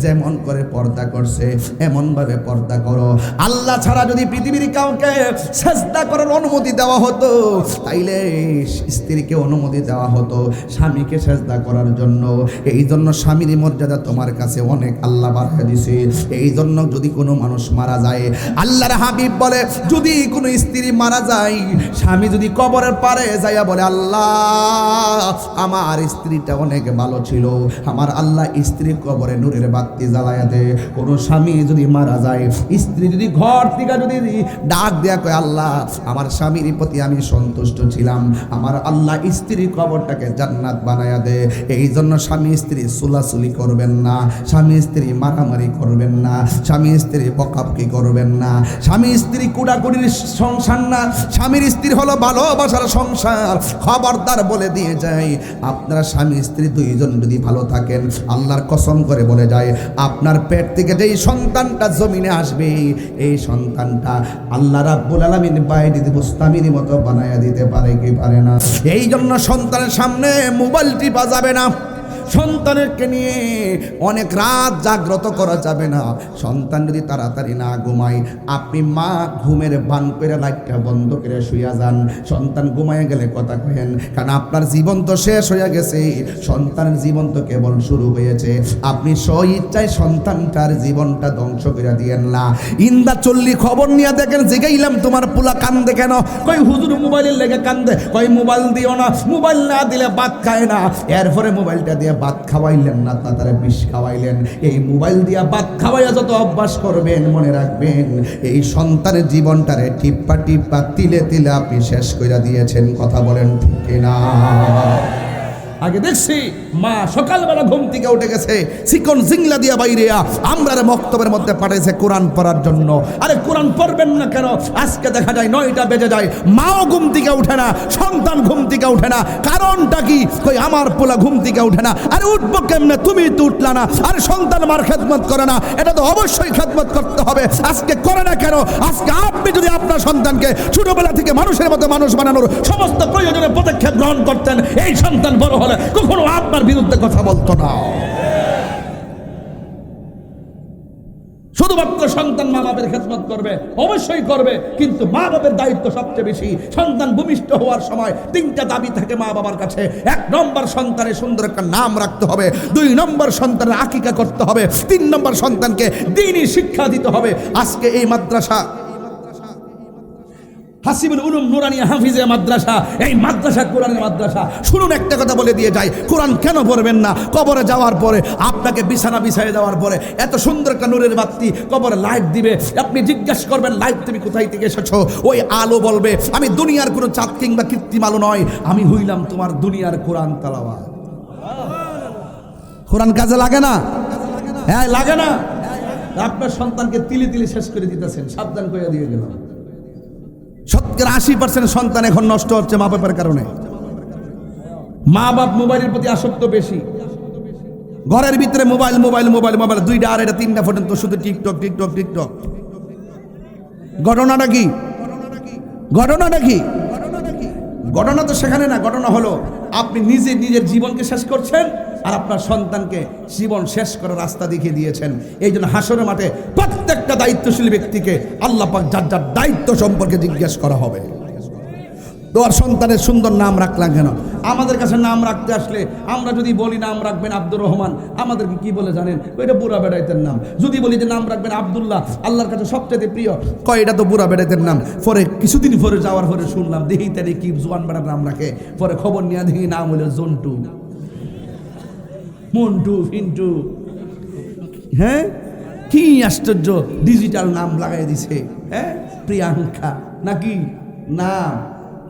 Speaker 1: যেমন করে পর্দা করছে, এমন ভাবে পর্দা করো। আল্লাহ ছাড়া যদি পৃথিবীর কাউকে সেজদা করার অনুমতি দেওয়া হতো, তাইলে স্ত্রীকে অনুমতি দেওয়া হতো স্বামীকে সেজদা করার জন্য। এই জন্য স্বামীর মর্যাদা তোমার কাছে অনেক আল্লাহ বাড়ায় দিছে। এই জন্য যদি কোনো মানুষ মারা যায়, আল্লাহর হাবিব বলে, যদি কোনো স্ত্রী মারা যায়, স্বামী যদি কবরের পারে যাইয়া বলে, আল্লাহ আমার স্ত্রীটা অনেক ভালো ছিল, আমার আল্লাহ স্ত্রী কবরে নূরের বাতি জ্বালায়া দে। কোনো স্বামী যদি মারা যায়, স্ত্রী যদি ঘর থেকে যদি ডাক দেয়া কয়, আল্লাহ আমার স্বামীর প্রতি আমি সন্তুষ্ট ছিলাম, আমার আল্লাহ স্ত্রীর কবরটাকে জান্নাত বানায়া দে। এই জন্য স্বামী স্ত্রী সুলাসুলি করবেন না, স্বামী স্ত্রী মারামারি করবেন না, স্বামী স্ত্রী বকাবকি করবেন না, স্বামী স্ত্রী কুড়াকুড়ির সংসার না, স্বামীর স্ত্রী হলো ভালোবাসার সংসার। খবরদার বলে দিয়ে যাই, আপনারা স্বামী স্ত্রী 2 জন যদি ভালো থাকেন, আল্লাহর কসম করে বলে যায়, আপনার পেট থেকে যেই সন্তানটা জমিনে আসবে, এই সন্তানটা আল্লাহ রাব্বুল আলামিন বাইরে বুস্তামির মতো বানায়া দিতে পারে কি পারে না? এই জন্য সন্তানের সামনে মোবাইল টিপা যাবে না, সন্তানকে নিয়ে অনেক রাত জাগ্রত করা যাবে না। সন্তান যদি তাড়াতাড়ি না ঘুমায়, আপনি মা ঘুমের বান করে লাইটটা বন্ধ করে শুয়ে যান। সন্তান ঘুমায় গেলে কথা কহেন, কারণ আপনার জীবন তো শেষ হয়ে গেছে, সন্তানের জীবন তো কেবল শুরু হয়েছে। আপনি স্বইচ্ছায় সন্তানটার জীবনটা ধ্বংস করে দিয়েন না। ইন্দা চল্লি খবর নিয়ে দেখেন, জিগাইলাম তোমার পোলা কান্দে কেন? কই হুজুর মোবাইলের লেগে কান্দে। কই মোবাইল দিও না, মোবাইল না দিলে ভাত খায় না। এরপরে মোবাইলটা দিয়ে ভাত খাওয়াইলেন না, তাড়াতাড়ি বিষ খাওয়াইলেন। এই মোবাইল দিয়া ভাত খাওয়াইয়া যত অভ্যাস করবেন, মনে রাখবেন এই সন্তানের জীবনটারে টিপ্পা টিপ্পা তিলে তিলে আপনি শেষ করে দিয়েছেন। কথা বলেন ঠিক না? আগে দেখছি মা সকালবেলা ঘুম থেকে উঠে গেছে, চিকন জিংলা দিয়া বাইরিয়া আমরা মক্তবের মধ্যে পাঠাইছে কোরআন পড়ার জন্য। আরে কোরআন পড়বেন না কেন? আজকে দেখা যায় 9টা বেজে যায়, মাও ঘুম থেকে উঠে না, সন্তান ঘুম থেকে উঠে না। কারণটা কি? কই আমার পোলা ঘুম থেকে উঠে না। আরে উঠবো কেমনে? তুমি তো উঠলা না। আরে সন্তান মার খেদমত করে না, এটা তো অবশ্যই খেদমত করতে হবে। আজকে করে না কেন? আজকে আপনি যদি আপনার সন্তানকে ছোটবেলা থেকে মানুষের মতো মানুষ বানানোর সমস্ত প্রয়োজনীয় পদক্ষেপ গ্রহণ করতেন, এই সন্তান বড় হলে কখনো আপনার বিরুদ্ধে কথা বলতো না। শুধুমাত্র সন্তান মা বাপের খেদমত করবে, অবশ্যই করবে, কিন্তু মা বাপের দায়িত্ব সবচেয়ে বেশি। সন্তান ভূমিষ্ঠ হওয়ার সময় 3টা দাবি থাকে মা বাবার কাছে। 1 নম্বর, সন্তানের সুন্দর একটা নাম রাখতে হবে। 2 নম্বর, সন্তানের আকিকা করতে হবে। 3 নম্বর, সন্তানকে দ্বীনি শিক্ষা দিতে হবে। আজকে এই মাদ্রাসা হাসিবুল উলুম নুরানিয়া হাফিজে মাদ্রাসা, এই মাদ্রাসা কোরআনের মাদ্রাসা। শুনুন, একটা কথা বলে দিয়ে যাই, কোরআন কেন পড়বেন না? কবরে যাওয়ার পরে আপনাকে বিছানা বিছায় দেওয়ার পরে এত সুন্দর একটা নূরের বাতি কবরে লাইট দিবে, আপনি জিজ্ঞাসা করবেন লাইট তুমি কোথায় থেকে এসেছো? ওই আলো বলবে আমি দুনিয়ার কোনো চাঁদ কিংবা কৃত্রিম আলো নয়, আমি হইলাম তোমার দুনিয়ার কোরআন তেলাওয়াত। কোরআন কাজে লাগে না? হ্যাঁ লাগে না। আপনার সন্তানকে তিলে তিলে শেষ করে দিতেছেন, সাবধান করে দিয়ে গেলাম। 80% সন্তান এখন নষ্ট হচ্ছে মা বাপের কারণে। মা বাপ মোবাইলের প্রতি আসক্ত বেশি, ঘরের ভিতরে মোবাইল মোবাইল মোবাইল মোবাইল, 2টা 2.5টা 3টা পর্যন্ত শুধু টিকটক টিকটক টিকটক। ঘটনাটা কি? ঘটনাটা কি? ঘটনা তো সেখানে না, ঘটনা হলো আপনি নিজে নিজের জীবনকে শেষ করছেন আর আপনার সন্তানকে জীবন শেষ করার রাস্তা দেখিয়ে দিয়েছেন। এই জন্য হাসরের মাঠে প্রত্যেকটা দায়িত্বশীল ব্যক্তিকে আল্লাহ পাক যার যার দায়িত্ব সম্পর্কে জিজ্ঞেস করা হবে। তোমার সন্তানের সুন্দর নাম রাখলাম কেন? আমাদের কাছে নাম রাখতে আসলে আমরা যদি বলি নাম রাখবেন আব্দুর রহমান, আমাদেরকে কি বলে জানেন? ওইটা বুড়া বেড়াইতের নাম। যদি বলি যে নাম রাখবেন আব্দুল্লাহ, আল্লাহর কাছে সবচেয়ে প্রিয়, কয় এটা তো বুড়া বেড়াইতের নাম। পরে কিছুদিন পরে যাওয়ার পরে শুনলাম দেখি তারে কি জোয়ান বেড়ার নাম রাখে। পরে খবর নিয়ে দেখি নাম হলো জন্টু, মন্টু, ফিন্টু। হ্যাঁ, কি আশ্চর্য, ডিজিটাল নাম লাগাই দিছে। হ্যাঁ, প্রিয়াঙ্কা নাকি নাম।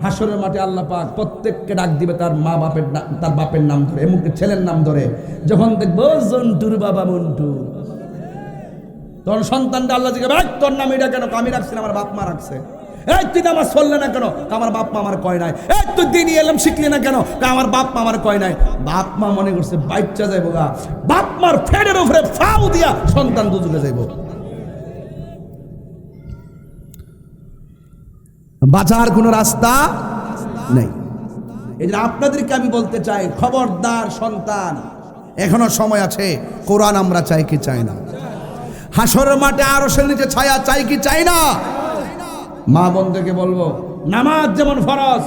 Speaker 1: হাসরের মাঠে আল্লাহ পাক প্রত্যেককে ডাক দিবে তার মা বাপের তার বাপের নাম ধরে, এমনকি ছেলের নাম ধরে। যখন দেখবো জন্টুর বাবা মন্টু, তখন সন্তানটা আল্লাহ জিজ্ঞাসা, তোর নাম এটা কেন? আমি রাখছি না, আমার বাপ মা রাখছে। এই তুই নামাজ পড়লে না কেন? আমার বাপ মা আমার কয় নাই। এই তুই দিনই এলাম শিখলি না কেন? আমার বাপ মা আমার কয় নাই। বাপ মা মনে করছে বাচ্চা যাইব গা, বাপ মার ফেডের উপরে ফাউ দিয়া সন্তান দুজনে যাইব। বাঁচার কোনো রাস্তা নেই। এই জন্য আপনাদেরকে আমি বলতে চাই, খবরদার সন্তান, এখনো সময় আছে। কোরআন আমরা চাই কি চাই না? হাসরের মাঠে আরশের নিচে ছায়া চাই কি চাই না? মা বোনদেরকে বলবো, নামাজ যেমন ফরজ,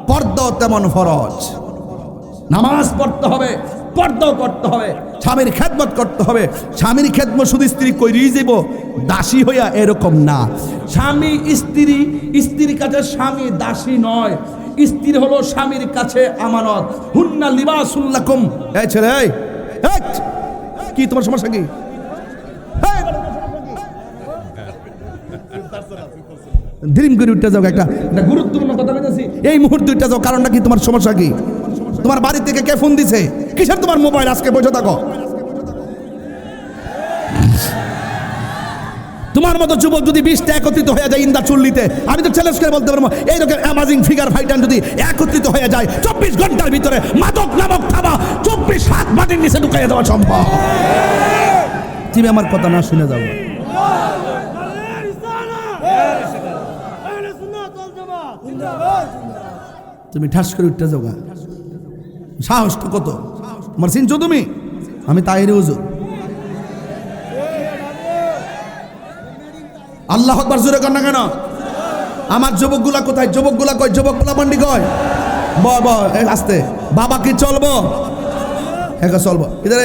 Speaker 1: পর্দাও তেমন ফরজ। নামাজ পড়তে হবে, পর্দাও করতে হবে, স্বামীর খেদমত করতে হবে। স্বামীর খেদমত শুধু স্ত্রী কইরেই যাব দাসী হইয়া, এরকম না। স্বামী স্ত্রী, স্ত্রীর কাছে স্বামী দাসী নয়, স্ত্রী হলো স্বামীর কাছে আমানত। হুন্না লিবাসুল লাকুম। এই ছেলে, এই কি তোমার সমস্যা কি? ড্রিম করে উঠতে যাও, একটা গুরুত্বপূর্ণ কথা বলতেছি, এই মুহূর্তে উঠতে যাও। কারণটা কি? তোমার সমস্যা কি? তোমার বাড়ি থেকে কে ফোন দিছে? কিসের তোমার মোবাইল? আজকে বসে থাকো। তোমার মতো যুবক যদি 20টা একত্রিত হয়ে যায় ইন্দা চুল্লিতে, আমি তো চ্যালেঞ্জ করে বলতে পারবো এইরকম অ্যামাজিং ফিগার ফাইটার যদি একত্রিত হয়ে যায় 24 ঘন্টার ভিতরে মাদক নামক থাবা 24 হাত মাটির নিচে ঢুকাইয়া দেওয়া সম্ভব। তুমি আমার কথা না শুনে যাও। তুমি ঠাস করে উঠতে যাও গা, সাহস তো কত আমার চিনছো তুমি? আমি তাইরে হুজুর। আল্লাহ আকবার জোরে কর না কেন? আমার যুবকগুলা কোথায়? যুবকগুলা কই? যুবকগুলা মান্ডি কই? আস্তে। বাবা কি চলবো? হ্যাঁ চলবো। ইধার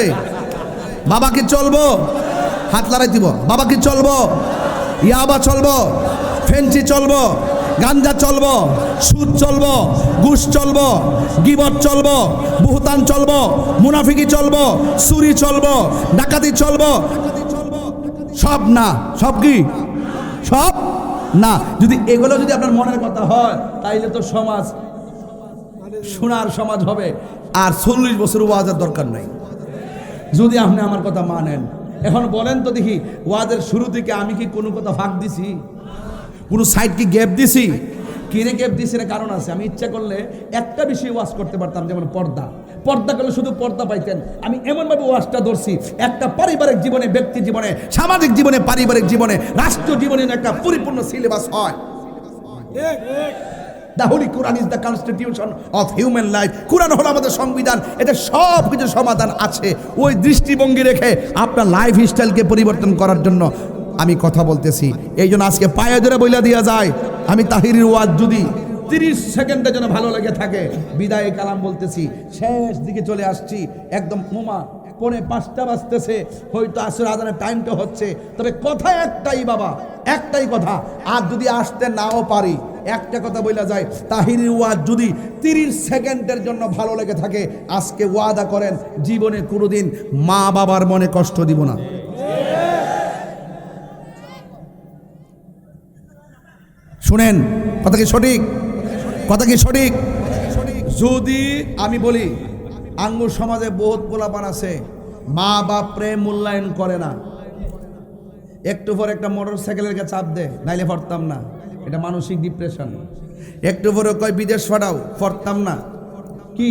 Speaker 1: বাবা কি চলবো? হাত লড়াই দিব। বাবা কি চলবো? ইয়াবা চলবো, ফেন্সি চলবো, গাঞ্জা চলবো, সুদ চলবো, ঘুষ চলবো, গিবত চলবো, বুহতান চলবো, মুনাফিকি চলবো, চুরি চলবো, ডাকাতি চলবো। সব না, সব কি? সব না। যদি এগুলো যদি আপনার মনের কথা হয়, তাইলে তো সমাজ সোনার সমাজ হবে, আর 40 বছর ওয়াজের দরকার নাই যদি আপনি আমার কথা মানেন। এখন বলেন তো দেখি, ওয়াজের শুরু থেকে আমি কি কোনো কথা ফাঁক দিছি? কোনো সাইড কি গ্যাপ দিছি? কিনে গ্যাপ দিছি? এর কারণ আছে। আমি ইচ্ছা করলে একটা বিষয়ে ওয়াজ করতে পারতাম, যেমন পর্দা। পর্দা করলে শুধু পর্দা পাইতেন। আমি এমনভাবে ওয়াজটা ধরছি, একটা পারিবারিক জীবনে, ব্যক্তি জীবনে, সামাজিক জীবনে, পারিবারিক জীবনে, রাষ্ট্র জীবনে একটা পরিপূর্ণ সিলেবাস হয়। The Holy Quran is the constitution of human life. কোরআন হলো আমাদের সংবিধান, এতে সব কিছু সমাধান আছে। ওই দৃষ্টিভঙ্গি রেখে আপনার লাইফ স্টাইলকে পরিবর্তন করার জন্য আমি কথা বলতেছি। এই জন্য আজকে পায়ে ধরে বইলা দেওয়া যায়, আমি তাহিরির ওয়াজ যদি 30 সেকেন্ডের জন্য ভালো লেগে থাকে, বিদায় কালাম বলতেছি। শেষ দিকে চলে আসছি, একদম মোমা 4:05 বাজতেছে, হয়তো আসর আজানের টাইমটা হচ্ছে। তবে কথা একটাই বাবা, একটাই কথা। আর যদি আসতে নাও পারি, একটা কথা বলা যায়, তাহিরির ওয়াজ যদি 30 সেকেন্ডের জন্য ভালো লেগে থাকে, আজকে ওয়াদা করেন জীবনে কোনোদিন মা বাবার মনে কষ্ট দিব না। শুনেন, কথা কি সঠিক? কথা কি সঠিক? যদি আমি বলি, আঙ্গুর সমাজে বহুত পোলাপান আছে, মা বাপ প্রেম মূল্যায়ন করে না, একটু পর একটা মোটর সাইকেলের কাছে চাপ দেয়, নাইলে পড়তাম না, এটা মানসিক ডিপ্রেশন। একটু পরে কয় বিদেশ ফাটাও, পড়তাম না, কি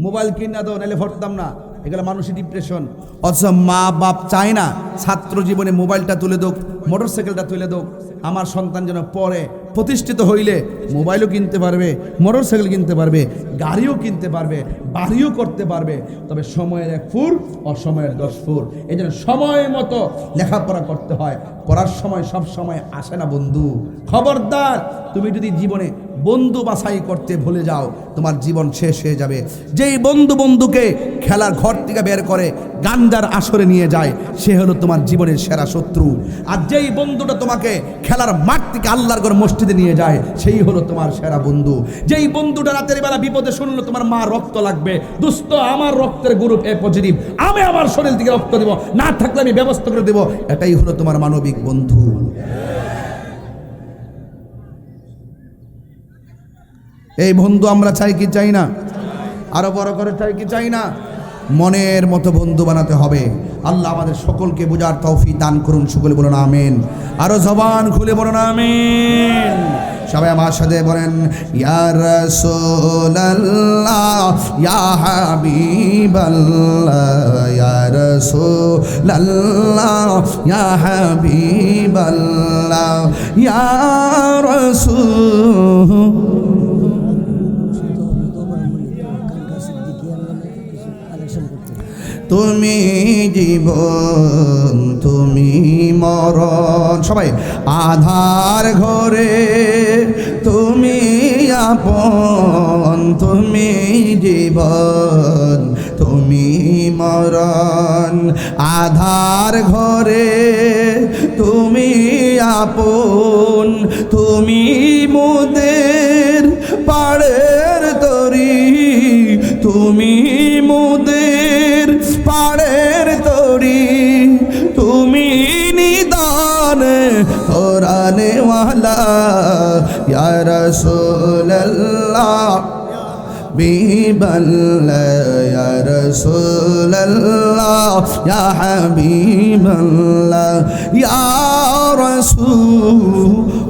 Speaker 1: মোবাইল কিনা দাও, নাইলে পড়তাম না, এগুলো মানসিক ডিপ্রেশন। অথচ মা বাপ চায় না ছাত্র জীবনে মোবাইলটা তুলে দোক, মোটর সাইকেলটা তুলে দোক, আমার সন্তান যেন পরে প্রতিষ্ঠিত হইলে মোবাইলও কিনতে পারবে, মোটর সাইকেল কিনতে পারবে, গাড়িও কিনতে পারবে, বাড়িও করতে পারবে। তবে সময়ের 1 ফুর, অসময়ের 10 ফুর। এই জন্য সময় মতো লেখাপড়া করতে হয়। পড়ার সময় সব সময় আসে না বন্ধু। খবরদার, তুমি যদি জীবনে বন্ধু বাছাই করতে ভুলে যাও, তোমার জীবন শেষ হয়ে যাবে। যেই বন্ধুকে খেলার ঘর থেকে বের করে গান্ডার আসরে নিয়ে যায়, সে হলো তোমার জীবনের সেরা শত্রু। আর যেই বন্ধুটা তোমাকে খেলার মাঠ থেকে আল্লাহর ঘর মসজিদে নিয়ে যায়, সেই হলো তোমার সেরা বন্ধু। যেই বন্ধুটা রাতের বেলা বিপদে শুনলো তোমার মা রক্ত লাগবে, দোস্ত আমার রক্তের গ্রুপ এ পজিটিভ, আমি আমার শরীর থেকে রক্ত দেব, না থাকলে আমি ব্যবস্থা করে দেব, এটাই হলো তোমার মানবিক বন্ধু। এই বন্ধু আমরা চাই কি চাই না? আরো বড় করে চাই কি চাই না? মনের মতো বন্ধু বানাতে হবে। আল্লাহ আমাদের সকলকে বোঝার তৌফিক দান করুন। সকলে বলুন আমিন। আরো জবান খুলে বলুন আমিন। সবাই আমার সাথে বলেন, ইয়া রাসূলুল্লাহ, ইয়া হাবিবাল্লাহ, ইয়া রাসূলুল্লাহ, ইয়া হাবিবাল্লাহ, ইয়া রাসূল। তুমি জীবন, তুমি মরণ, সবাই আধার ঘরে তুমি আপন, তুমি জীবন, তুমি মরণ, আধার ঘরে তুমি আপন, তুমি মুদের পাড়ের তরি, তুমি মুদের পাড়ের তরি, তুমি নিদান কোরআনে ওয়ালা, ইয়া রাসূলুল্লাহ হাবিবাল্লাহ, ইয়া রাসূলুল্লাহ, ইয়া হাবিবাল্লাহ, ইয়া রাসূলুল্লাহ।